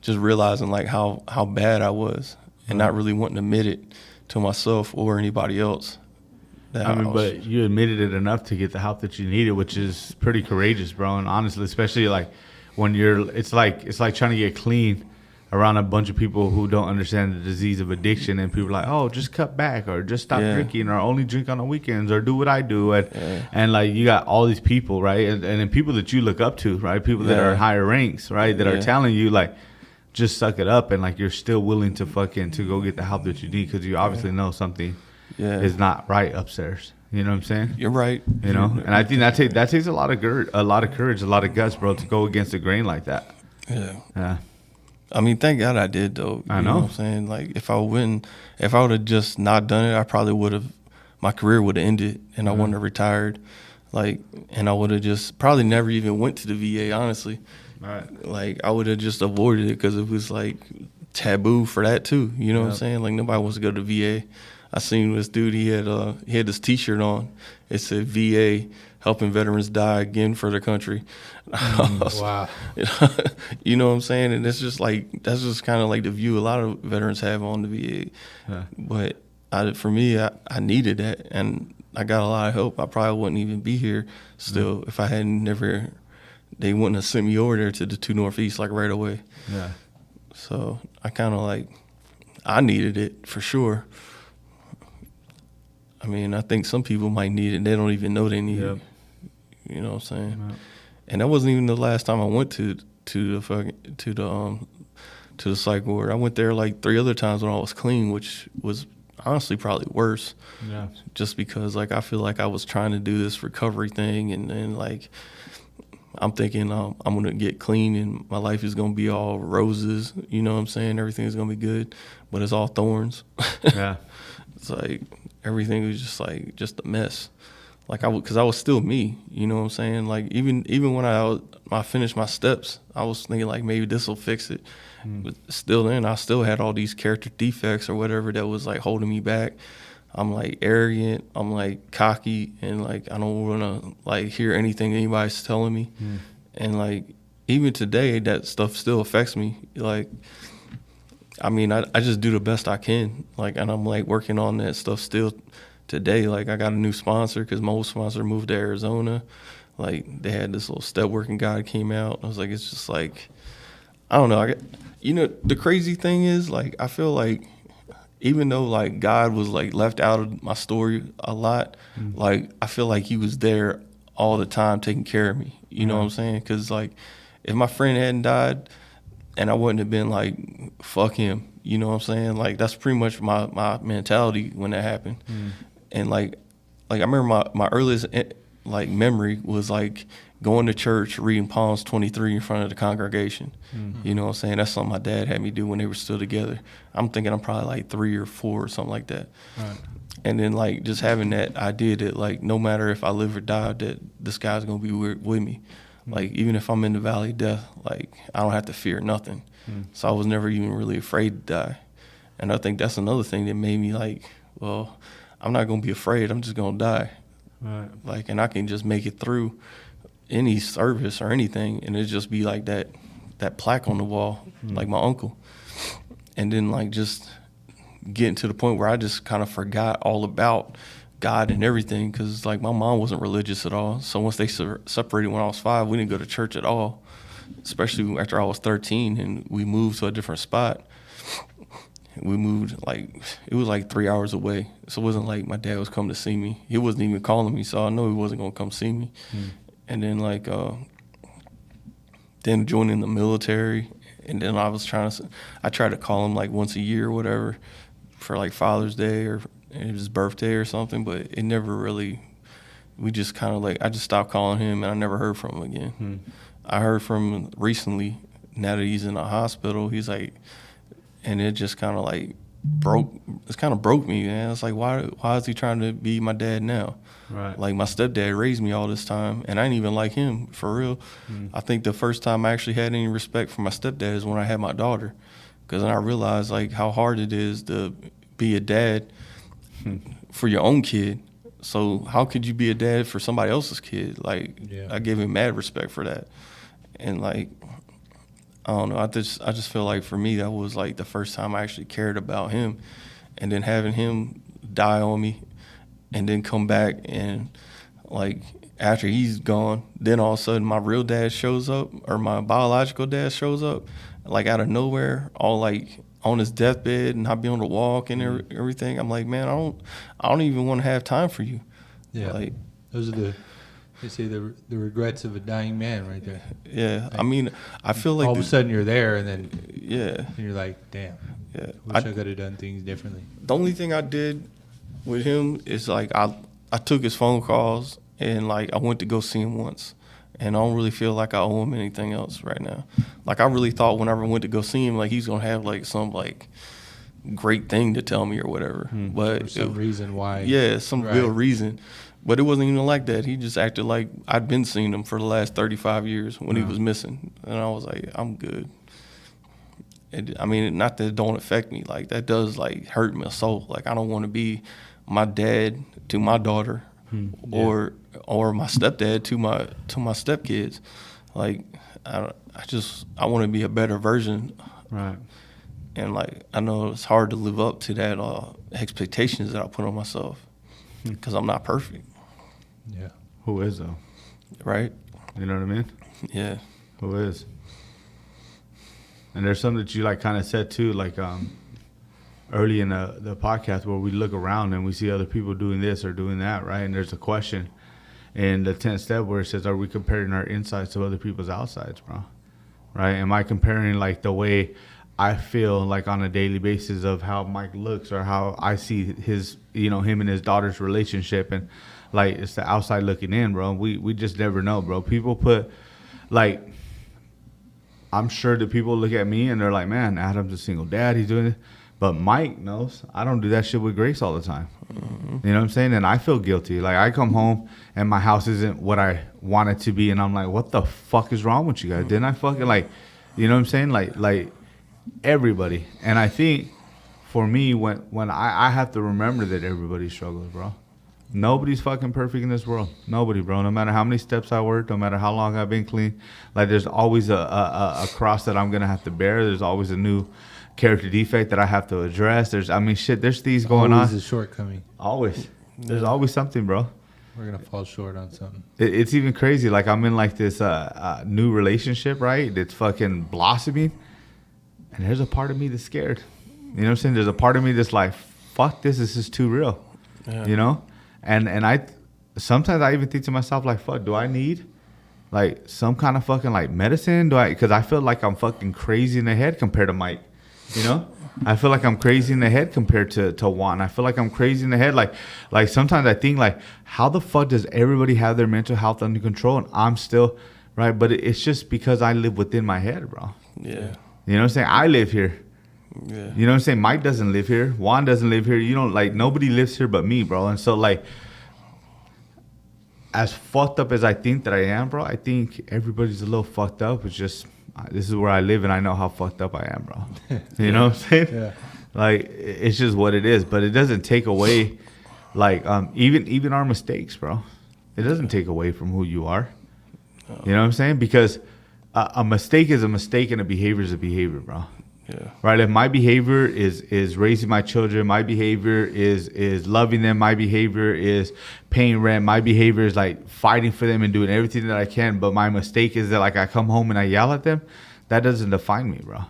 realizing like how bad I was and not really wanting to admit it to myself or anybody else. But you admitted it enough to get the help that you needed, which is pretty courageous, bro. And honestly, especially like when it's like trying to get clean around a bunch of people who don't understand the disease of addiction, and people are like, oh, just cut back or just stop drinking or only drink on the weekends or do what I do. And like you got all these people, right? And then people that you look up to, right? People that are in higher ranks, right? That are telling you like, just suck it up, and like you're still willing to to go get the help that you need because you obviously know something is not right upstairs. You know what I'm saying? You're right. You know, and I think that takes a lot of courage, a lot of guts, bro, to go against the grain like that. Yeah. Yeah. I mean, thank God I did though. I know. You know what I'm saying? Like if I would have just not done it, I probably my career would have ended and I wouldn't have retired. like, and I would have just probably never even went to the VA, honestly. Right. Like, I would have just avoided it because it was like taboo for that too. You know what I'm saying? Like, nobody wants to go to VA. I seen this dude. He had this T-shirt on. It said VA helping veterans die again for their country. Wow. You know what I'm saying? And it's just like that's just kind of like the view a lot of veterans have on the VA. Yeah. But for me, I needed that, and I got a lot of help. I probably wouldn't even be here still if I hadn't never. They wouldn't have sent me over there to the 2 Northeast like right away. Yeah. So I kind of like, I needed it for sure. I mean, I think some people might need it. They don't even know they need it. You know what I'm saying? Yep. And that wasn't even the last time I went to the psych ward. I went there like 3 other times when I was clean, which was honestly probably worse. Yeah. Just because like I feel like I was trying to do this recovery thing, and then like I'm thinking I'm going to get clean and my life is going to be all roses. You know what I'm saying? Everything's going to be good, but it's all thorns. Yeah. It's like everything was just a mess. Like because I was still me. You know what I'm saying? Like even when I finished my steps, I was thinking like maybe this will fix it. But still then I still had all these character defects or whatever that was like holding me back. I'm like arrogant, I'm like cocky, and like I don't want to like hear anything anybody's telling me. And like even today that stuff still affects me. Like I mean I just do the best I can, like, and I'm like working on that stuff still today. Like I got a new sponsor because my old sponsor moved to Arizona. Like they had this little step working guide came out. I was like, it's just like I don't know. The crazy thing is like I feel like even though like God was like left out of my story a lot, like I feel like he was there all the time taking care of me. You know what I'm saying? Because like if my friend hadn't died and I wouldn't have been like, fuck him, you know what I'm saying? Like that's pretty much my mentality when that happened. And like I remember my earliest like memory was like going to church, reading Psalms 23 in front of the congregation. You know what I'm saying? That's something my dad had me do when they were still together. I'm thinking I'm probably like 3 or 4 or something like that. Right. And then like just having that idea that like no matter if I live or die, that this guy's gonna be with me. Like even if I'm in the valley of death, like I don't have to fear nothing. So I was never even really afraid to die. And I think that's another thing that made me like, well, I'm not gonna be afraid. I'm just gonna die. Right. Like, and I can just make it through any service or anything, and it just be like that plaque on the wall, like my uncle. And then like just getting to the point where I just kind of forgot all about God and everything, because like my mom wasn't religious at all. So once they separated when I was 5, we didn't go to church at all, especially after I was 13 and we moved to a different spot. We moved like, it was like 3 hours away. So it wasn't like my dad was coming to see me. He wasn't even calling me, so I know he wasn't going to come see me. And then like, then joining the military. And then I tried to call him like once a year or whatever for like Father's Day or his birthday or something, but it never really, we just kind of like, I just stopped calling him and I never heard from him again. I heard from him recently, now that he's in a hospital, he's like, and it just kind of like broke me, man. It's like, why is he trying to be my dad now? Right. Like my stepdad raised me all this time and I didn't even like him for real. I think the first time I actually had any respect for my stepdad is when I had my daughter, because then I realized like how hard it is to be a dad for your own kid. So how could you be a dad for somebody else's kid? Like, I gave him mad respect for that. And like, I don't know, I just feel like for me that was like the first time I actually cared about him. And then having him die on me and then come back, and like after he's gone, then all of a sudden my real dad shows up, or my biological dad shows up, like out of nowhere, all like on his deathbed, and I'd be on the walk and everything. I'm like, man, I don't even want to have time for you. Yeah, like those are they say the regrets of a dying man, right there. Yeah, like, I mean, I feel like all of a sudden you're there, and then and you're like, damn, wish I could have done things differently. The only thing I did with him is like I took his phone calls, and like I went to go see him once. And I don't really feel like I owe him anything else right now. Like I really thought whenever I went to go see him, like he's gonna have like some like great thing to tell me or whatever. But For some reason why. Yeah, some Right. real reason. But it wasn't even like that. He just acted like I'd been seeing him for the last 35 years when he was missing. And I was like, I'm good. I mean, not that it don't affect me. Like, that does, like, hurt my soul. Like, I don't want to be my dad to my daughter or my stepdad to my stepkids. Like, I want to be a better version. Right. And, like, I know it's hard to live up to that expectations that I put on myself because I'm not perfect. Yeah. Who is, though? Right? You know what I mean? Yeah. Who is? And there's something that you like kind of said too, like early in the podcast where we look around and we see other people doing this or doing that, right? And there's a question in the 10th step where it says, are we comparing our insides to other people's outsides, bro? Right? Am I comparing like the way I feel like on a daily basis of how Mike looks or how I see his, him and his daughter's relationship, and like it's the outside looking in, bro. We just never know, bro. People put like, I'm sure that people look at me and they're like, man, Adam's a single dad. He's doing it. But Mike knows I don't do that shit with Grace all the time. You know what I'm saying? And I feel guilty. Like, I come home and my house isn't what I want it to be. And I'm like, what the fuck is wrong with you guys? Didn't I fucking, like, you know what I'm saying? Like everybody. And I think for me, when I have to remember that everybody struggles, bro. Nobody's fucking perfect in this world. Nobody, bro. No matter how many steps I work, no matter how long I've been clean, like there's always a cross that I'm gonna have to bear. There's always a new character defect that I have to address. There's things going Always on. a shortcoming. Always. There's always something, bro. We're gonna fall short on something. It's even crazy. Like, I'm in like this new relationship, right? That's fucking blossoming, and there's a part of me that's scared. You know what I'm saying? There's a part of me that's like, fuck this. This is too real. Yeah. You know? And I sometimes I even think to myself, like, fuck, do I need like some kind of fucking like medicine? Because I feel like I'm fucking crazy in the head compared to Mike, you know? I feel like I'm crazy in the head compared to Juan. I feel like I'm crazy in the head. Like sometimes I think, like, how the fuck does everybody have their mental health under control and I'm still, right? But it's just because I live within my head, bro. Yeah. You know what I'm saying? I live here. Yeah. You know what I'm saying? Mike doesn't live here. Juan doesn't live here. You don't, like, nobody lives here but me, bro. And so, like, as fucked up as I think that I am, bro, I think everybody's a little fucked up. It's just, this is where I live and I know how fucked up I am, bro. You know what I'm saying? Yeah. Like, it's just what it is. But it doesn't take away, like, even our mistakes, bro. It doesn't take away from who you are. You know what I'm saying? Because a mistake is a mistake and a behavior is a behavior, bro. Yeah. Right. If my behavior is raising my children, my behavior is loving them, my behavior is paying rent, my behavior is like fighting for them and doing everything that I can. But my mistake is that, like, I come home and I yell at them. That doesn't define me, bro.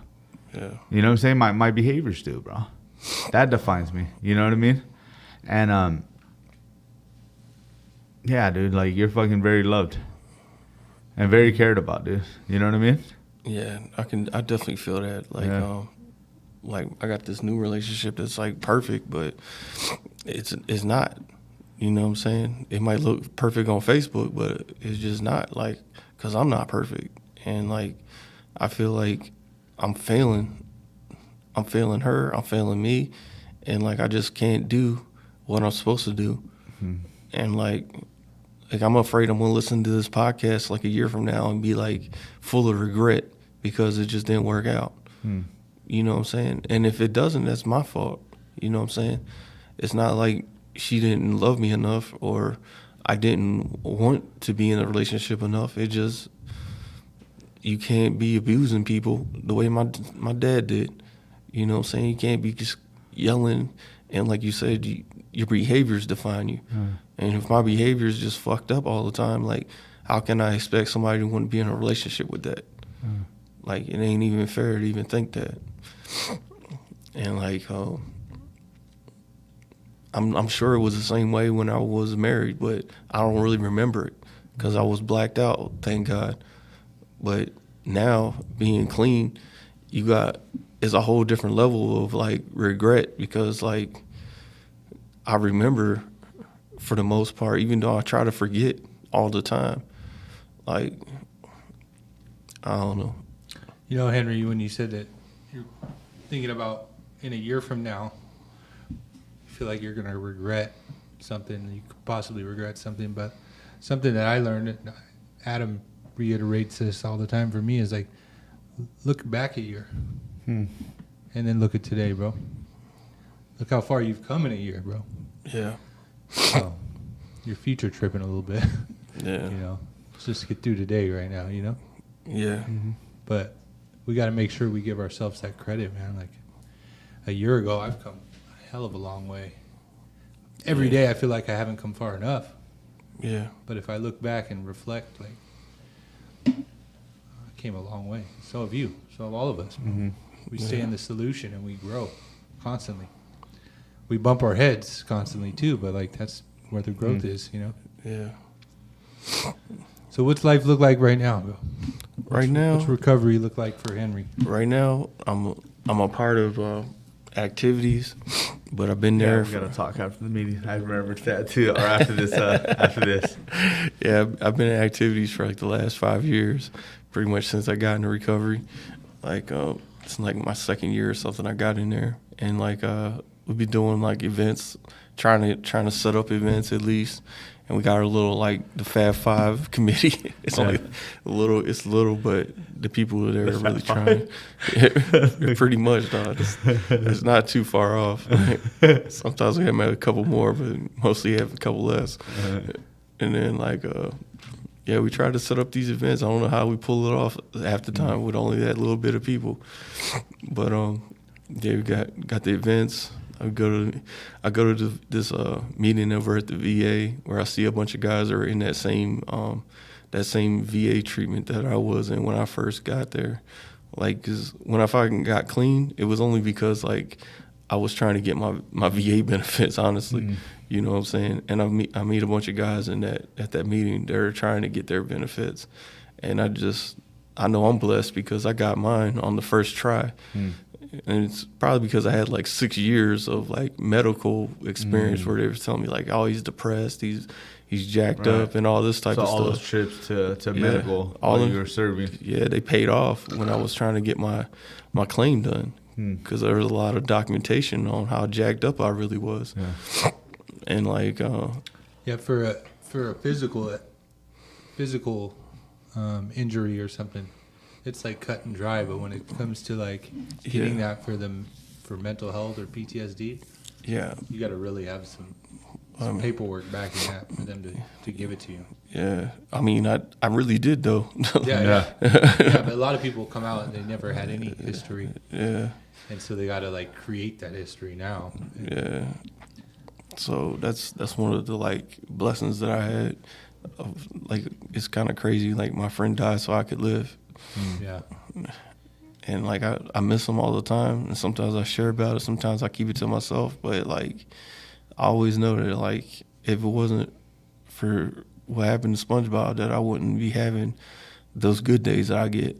Yeah. You know what I'm saying? My behaviors do, bro. That defines me. You know what I mean? And yeah, dude. Like, you're fucking very loved and very cared about, dude. You know what I mean? Yeah, I definitely feel that. Like, Yeah. like I got this new relationship that's like perfect, but it's not. You know what I'm saying? It might look perfect on Facebook, but it's just not, like, because I'm not perfect. And, like, I feel like I'm failing. I'm failing her. I'm failing me. And, like, I just can't do what I'm supposed to do. Mm-hmm. And, like, I'm afraid I'm going to listen to this podcast, like, a year from now and be, like, full of regret because it just didn't work out. You know what I'm saying? And if it doesn't, that's my fault. You know what I'm saying? It's not like she didn't love me enough or I didn't want to be in a relationship enough. It just, you can't be abusing people the way my dad did. You know what I'm saying? You can't be just yelling and, like you said, your behaviors define you. And if my behavior is just fucked up all the time, like, how can I expect somebody to want to be in a relationship with that? Like, it ain't even fair to even think that. And, like, I'm sure it was the same way when I was married, but I don't really remember it because I was blacked out, thank God. But now, being clean, it's a whole different level of, like, regret because, like, I remember, for the most part, even though I try to forget all the time, like, I don't know. You know, Henry, when you said that you're thinking about in a year from now, you feel like you're gonna regret something. You could possibly regret something, but something that I learned, and Adam reiterates this all the time for me, is like, look back a year, and then look at today, bro. Look how far you've come in a year, bro. Yeah. So, you're future tripping a little bit. Yeah. You know, let's just get through today right now, you know? Yeah. Mm-hmm. But we got to make sure we give ourselves that credit, man. Like, a year ago, I've come a hell of a long way. Every day, I feel like I haven't come far enough. Yeah. But if I look back and reflect, like, I came a long way. So have you. So have all of us. Mm-hmm. We stay in the solution and we grow constantly. We bump our heads constantly too, but like that's where the growth is, you know. Yeah. So what's life look like right now, bro? Right now, What's recovery look like for Henry? right now, I'm a part of activities, but I've been Yeah, there. we gotta talk after the meeting. I remembered that too, or after this. After this. Yeah, I've been in activities for like the last 5 years, pretty much since I got into recovery. Like it's like my second year or something. I got in there, and like we'll be doing like events, trying to set up events at least. And we got a little like the Fab Five committee. It's only it's little, but the people there are really trying. Yeah, pretty much, dog. It's not too far off. Sometimes we have a couple more, but mostly have a couple less. And then like yeah, we try to set up these events. I don't know how we pull it off half the time with only that little bit of people. But yeah, we got the events. I go to this meeting over at the VA where I see a bunch of guys that are in that same VA treatment that I was in when I first got there. Like, 'cause when I fucking got clean, it was only because like I was trying to get my VA benefits, honestly. You know what I'm saying? And I meet a bunch of guys at that meeting. They're trying to get their benefits, and I know I'm blessed because I got mine on the first try. And it's probably because I had like 6 years of like medical experience where they were telling me like, oh, he's depressed, he's jacked up and all this type of stuff. So all those trips to medical all while you were serving. Yeah, they paid off when I was trying to get my claim done because there was a lot of documentation on how jacked up I really was. Yeah. And like Yeah, for a physical injury or something, it's like cut and dry. But when it comes to like getting that for mental health or PTSD, yeah, you got to really have some paperwork backing that for them to give it to you. Yeah, I mean, I really did though. Yeah, but a lot of people come out and they never had any history. Yeah, and so they got to like create that history now. Yeah, so that's one of the like blessings that I had. Like, it's kind of crazy. Like, my friend died so I could live. Yeah. And like I miss him all the time, and sometimes I share about it, sometimes I keep it to myself, but like I always know that like if it wasn't for what happened to SpongeBob, that I wouldn't be having those good days that I get.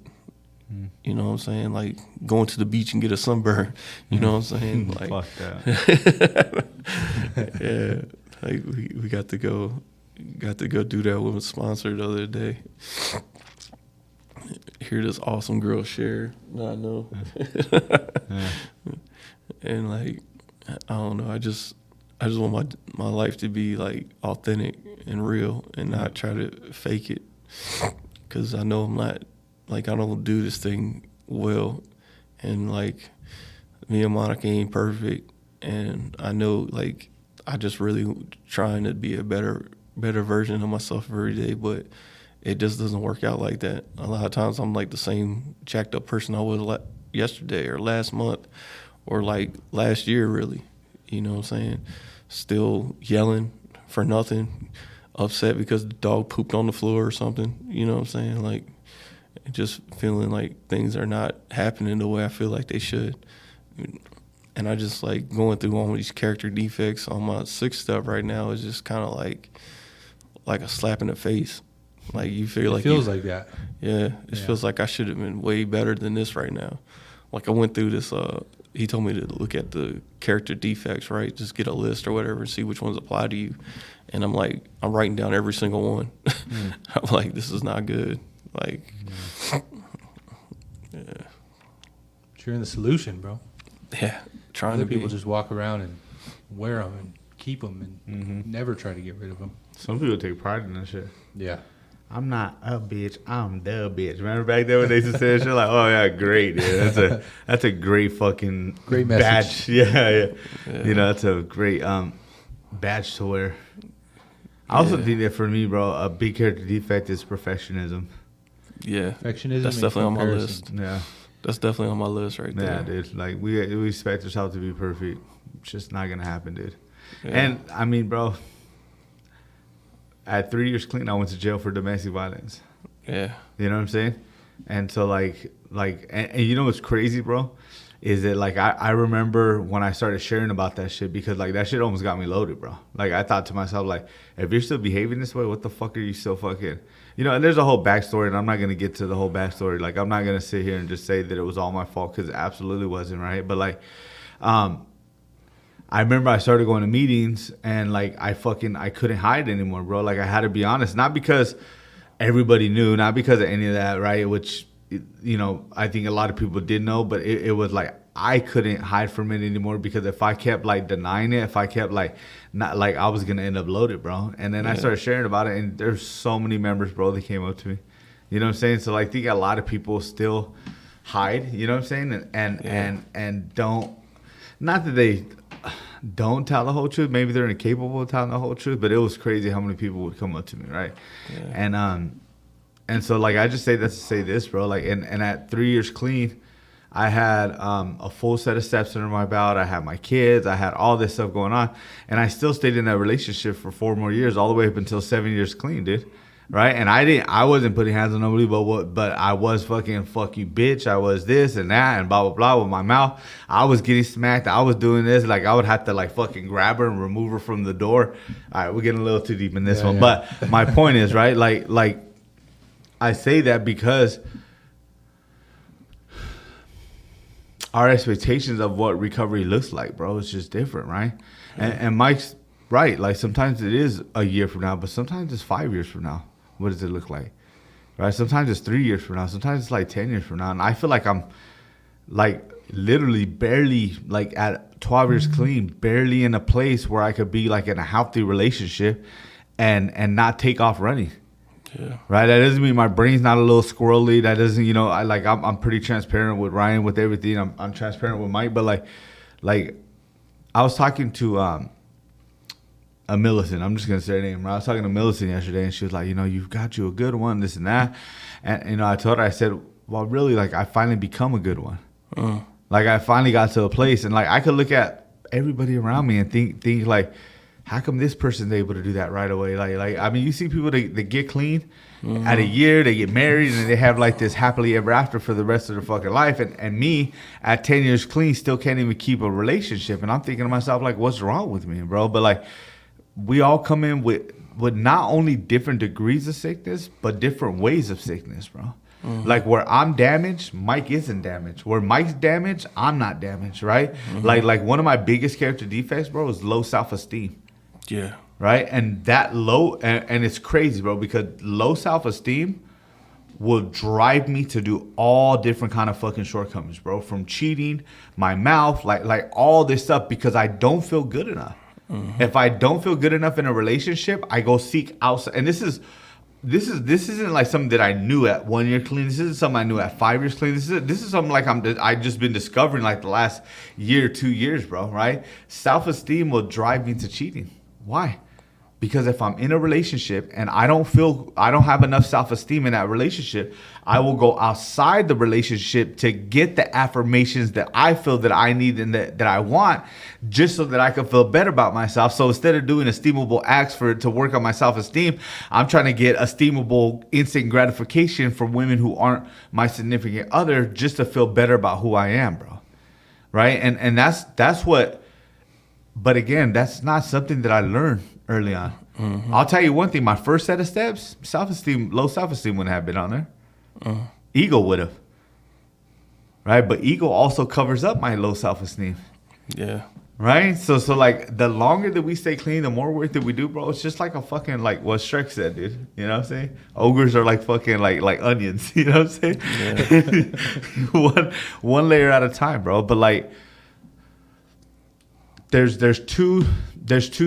You know what I'm saying? Like going to the beach and get a sunburn. You know what I'm saying? Like, fuck that. Yeah, like we got to go do that with a sponsor the other day. Hear this awesome girl share. I know. And like, I don't know. I just want my life to be like authentic and real, and not try to fake it. 'Cause I know I'm not, like, I don't do this thing well, and like me and Monica ain't perfect, and I know like I just really trying to be a better version of myself every day, but it just doesn't work out like that. A lot of times I'm like the same jacked up person I was yesterday or last month or like last year, really. You know what I'm saying? Still yelling for nothing, upset because the dog pooped on the floor or something. You know what I'm saying? Like, just feeling like things are not happening the way I feel like they should. And I just like going through all these character defects on my 6th step right now is just kind of like a slap in the face. Like, you feel like it feels like that. Yeah, it feels like I should have been way better than this right now. Like, I went through this. He told me to look at the character defects, right? Just get a list or whatever and see which ones apply to you. And I'm like, I'm writing down every single one. I'm like, this is not good. Like, yeah. But you're in the solution, bro. Yeah, trying Other to people be. just walk around and wear them and keep them and never try to get rid of them. Some people take pride in that shit. Yeah. I'm not a bitch. I'm the bitch. Remember back then when they used to say that shit? Like, oh yeah, great, dude. That's a great fucking Great message. badge. Yeah. You know, that's a great badge to wear. I also think that for me, bro, a big character defect is perfectionism. Yeah, Perfectionism. that's and definitely on my comparison. list. Yeah. That's definitely on my list right there. Yeah, dude. Like we expect ourselves to be perfect. It's just not gonna happen, dude. Yeah. And I mean, bro, at 3 years clean, I went to jail for domestic violence. Yeah. You know what I'm saying? And so and you know what's crazy, bro? Is that like I remember when I started sharing about that shit, because like that shit almost got me loaded, bro. Like I thought to myself, like, if you're still behaving this way, what the fuck are you still fucking, you know? And there's a whole backstory, and I'm not gonna get to the whole backstory. Like I'm not gonna sit here and just say that it was all my fault, because it absolutely wasn't, right? But like, I remember I started going to meetings, and like I couldn't hide anymore, bro. Like I had to be honest, not because everybody knew, not because of any of that, right? Which, you know, I think a lot of people did know, but it was like I couldn't hide from it anymore, because if I kept like denying it, if I kept like not, like I was gonna end up loaded, bro. And then I started sharing about it, and there's so many members, bro, that came up to me. You know what I'm saying? So like, I think a lot of people still hide. You know what I'm saying? And don't, not that they don't tell the whole truth. Maybe they're incapable of telling the whole truth. But it was crazy how many people would come up to me, right? Yeah. And so like I just say that to say this, bro. Like and at 3 years clean, I had a full set of steps under my belt. I had my kids. I had all this stuff going on, and I still stayed in that relationship for 4 more years, all the way up until 7 years clean, dude. Right? And I wasn't putting hands on nobody, but I was fucking fuck you, bitch. I was this and that and blah blah blah with my mouth. I was getting smacked. I was doing this. Like I would have to like fucking grab her and remove her from the door. All right, we're getting a little too deep in this one, but my point is, right? Like I say that because our expectations of what recovery looks like, bro, is just different, right? And Mike's right. Like sometimes it is a year from now, but sometimes it's 5 years from now. What does it look like? Right? Sometimes it's 3 years from now. Sometimes it's like 10 years from now. And I feel like I'm like literally barely like at 12 years clean, barely in a place where I could be like in a healthy relationship and not take off running. Yeah. Right. That doesn't mean my brain's not a little squirrely. That doesn't, you know, I'm pretty transparent with Ryan with everything. I'm transparent with Mike, but like I was talking to a Millicent. I'm just gonna say her name. Right? I was talking to Millicent yesterday, and she was like, you know, you've got you a good one, this and that. And you know, I told her, I said, well, really, like I finally become a good one. Like I finally got to a place, and like I could look at everybody around me and think like, how come this person's able to do that right away? Like I mean, you see people that get clean at a year, they get married, and they have like this happily ever after for the rest of their fucking life. And me at 10 years clean still can't even keep a relationship. And I'm thinking to myself, like, what's wrong with me, bro? But like, we all come in with not only different degrees of sickness, but different ways of sickness, bro. Like where I'm damaged, Mike isn't damaged. Where Mike's damaged, I'm not damaged, right? Like one of my biggest character defects, bro, is low self-esteem. Yeah. Right? And that low, and it's crazy, bro, because low self-esteem will drive me to do all different kind of fucking shortcomings, bro. From cheating, my mouth, like all this stuff, because I don't feel good enough. If I don't feel good enough in a relationship, I go seek outside. And this isn't like something that I knew at 1 year clean. This isn't something I knew at 5 years clean. This is something like I just been discovering like the last year, 2 years, bro. Right? Self-esteem will drive me to cheating. Why? Because if I'm in a relationship and I don't have enough self-esteem in that relationship, I will go outside the relationship to get the affirmations that I feel that I need and that I want, just so that I can feel better about myself. So instead of doing esteemable acts to work on my self-esteem, I'm trying to get esteemable instant gratification from women who aren't my significant other, just to feel better about who I am, bro. Right? And that's what, but again, that's not something that I learned early on. I'll tell you one thing. My first set of steps, low self-esteem wouldn't have been on there. Ego would have. Right? But ego also covers up my low self-esteem. Yeah. Right? So like the longer that we stay clean, the more work that we do, bro, it's just like a fucking, like what Shrek said, dude. You know what I'm saying? Ogres are like fucking like onions. You know what I'm saying? Yeah. one layer at a time, bro. But like there's two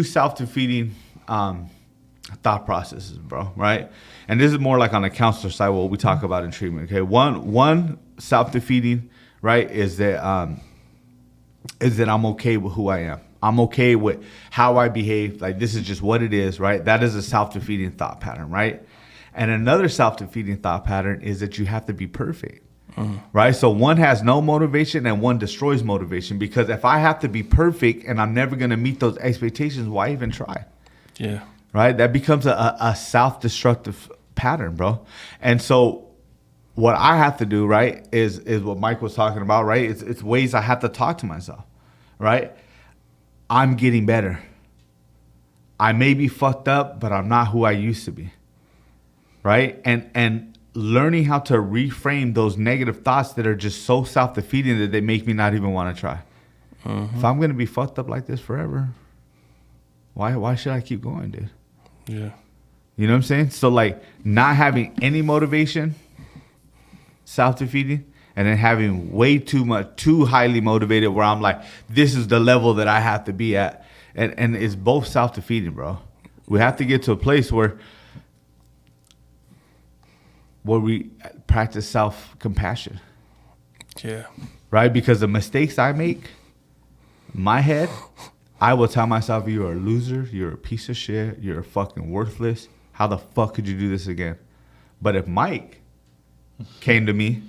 self-defeating thought processes, bro, right? And this is more like on the counselor side, what we talk about in treatment. Okay, one self-defeating, right, is that I'm okay with who I am. I'm okay with how I behave. Like, this is just what it is, right? That is a self-defeating thought pattern, right? And another self-defeating thought pattern is that you have to be perfect. Right? So one has no motivation and one destroys motivation, because if I have to be perfect and I'm never going to meet those expectations, why even try? Yeah. Right? That becomes a self-destructive pattern, bro. And so what I have to do, right, is what Mike was talking about, right? It's ways I have to talk to myself, right? I'm getting better. I may be fucked up, but I'm not who I used to be, right? And learning how to reframe those negative thoughts that are just so self-defeating that they make me not even want to try. If I'm going to be fucked up like this forever, why should I keep going, dude? Yeah. You know what I'm saying? So, like, not having any motivation, self-defeating, and then having way too highly motivated where I'm like, this is the level that I have to be at. And it's both self-defeating, bro. We have to get to a place where we practice self-compassion. Yeah. Right? Because the mistakes I make, in my head, I will tell myself, you're a loser, you're a piece of shit, you're fucking worthless. How the fuck could you do this again? But if Mike came to me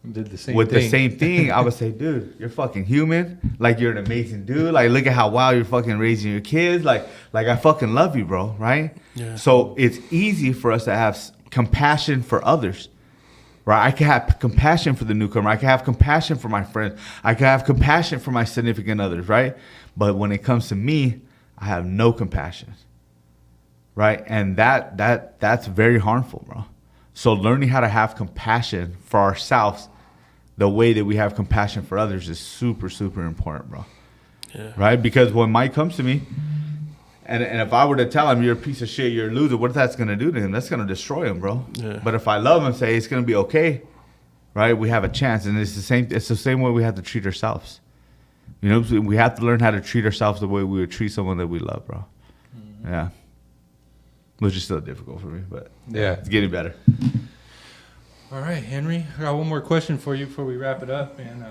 did the same with thing. the same thing, I would say, dude, you're fucking human. Like, you're an amazing dude. Like, look at how well you're fucking raising your kids. Like I fucking love you, bro. Right? Yeah. So it's easy for us to have compassion for others, right? I can have compassion for the newcomer. I can have compassion for my friends. I can have compassion for my significant others, right? But when it comes to me, I have no compassion, right? And that's very harmful, bro. So learning how to have compassion for ourselves the way that we have compassion for others is super, super important, bro. Yeah. Right? Because when Mike comes to me, and if I were to tell him, you're a piece of shit, you're a loser, what that's going to do to him? That's going to destroy him, bro. Yeah. But if I love him, say it's going to be okay, right? We have a chance. And it's the same way we have to treat ourselves. You know, we have to learn how to treat ourselves the way we would treat someone that we love, bro. Mm-hmm. Yeah. Which is still difficult for me, but yeah, it's getting better. All right, Henry, I got one more question for you before we wrap it up. And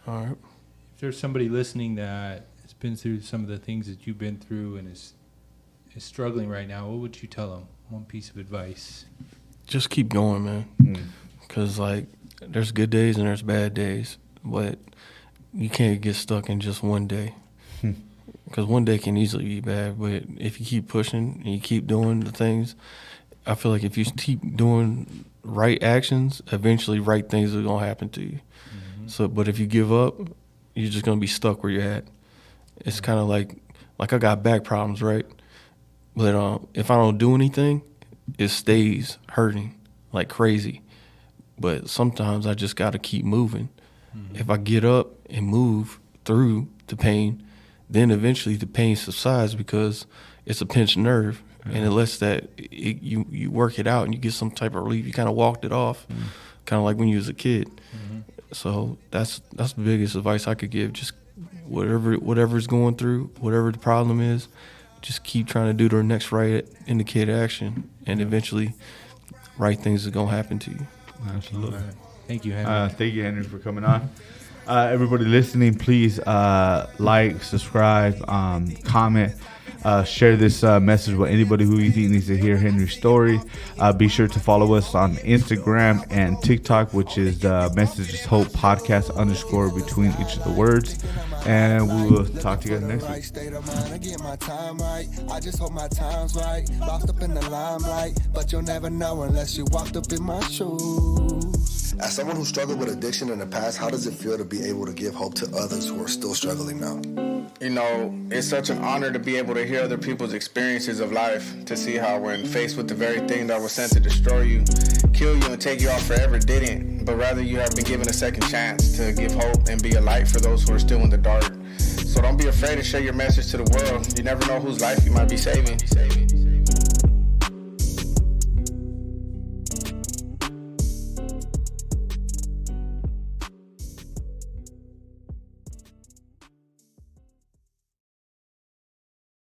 All right. if there's somebody listening that has been through some of the things that you've been through and is struggling right now, what would you tell them? One piece of advice. Just keep going, man. Because, like, there's good days and there's bad days, but you can't get stuck in just one day. Because one day can easily be bad, but if you keep pushing and you keep doing the things, I feel like if you keep doing right actions, eventually right things are going to happen to you. Mm-hmm. So, but if you give up, you're just going to be stuck where you're at. It's kind of like I got back problems, right? But if I don't do anything, it stays hurting like crazy. But sometimes I just got to keep moving. Mm-hmm. If I get up and move through the pain, then eventually the pain subsides because it's a pinched nerve. Mm-hmm. And unless you work it out and you get some type of relief, you kind of walked it off, kind of like when you was a kid. Mm-hmm. So that's the biggest advice I could give. Just whatever's going through, whatever the problem is, just keep trying to do the next right indicated action, and eventually right things are going to happen to you. Absolutely. Thank you, Henry. Thank you, Henry, for coming on. Everybody listening, please like, subscribe, comment, share this message with anybody who you think needs to hear Henry's story. Be sure to follow us on Instagram and TikTok, which is the Messages Hope Podcast _ between each of the words. And we will talk to you guys next week. State of mind, I get my time right. I just hope my time's right. Lost up in the limelight, but you'll never know unless you walked up in my shoes. As someone who struggled with addiction in the past, how does it feel to be able to give hope to others who are still struggling now? You know, it's such an honor to be able to hear other people's experiences of life, to see how when faced with the very thing that was sent to destroy you, kill you, and take you out forever didn't, but rather you have been given a second chance to give hope and be a light for those who are still in the dark. So don't be afraid to share your message to the world. You never know whose life you might be saving.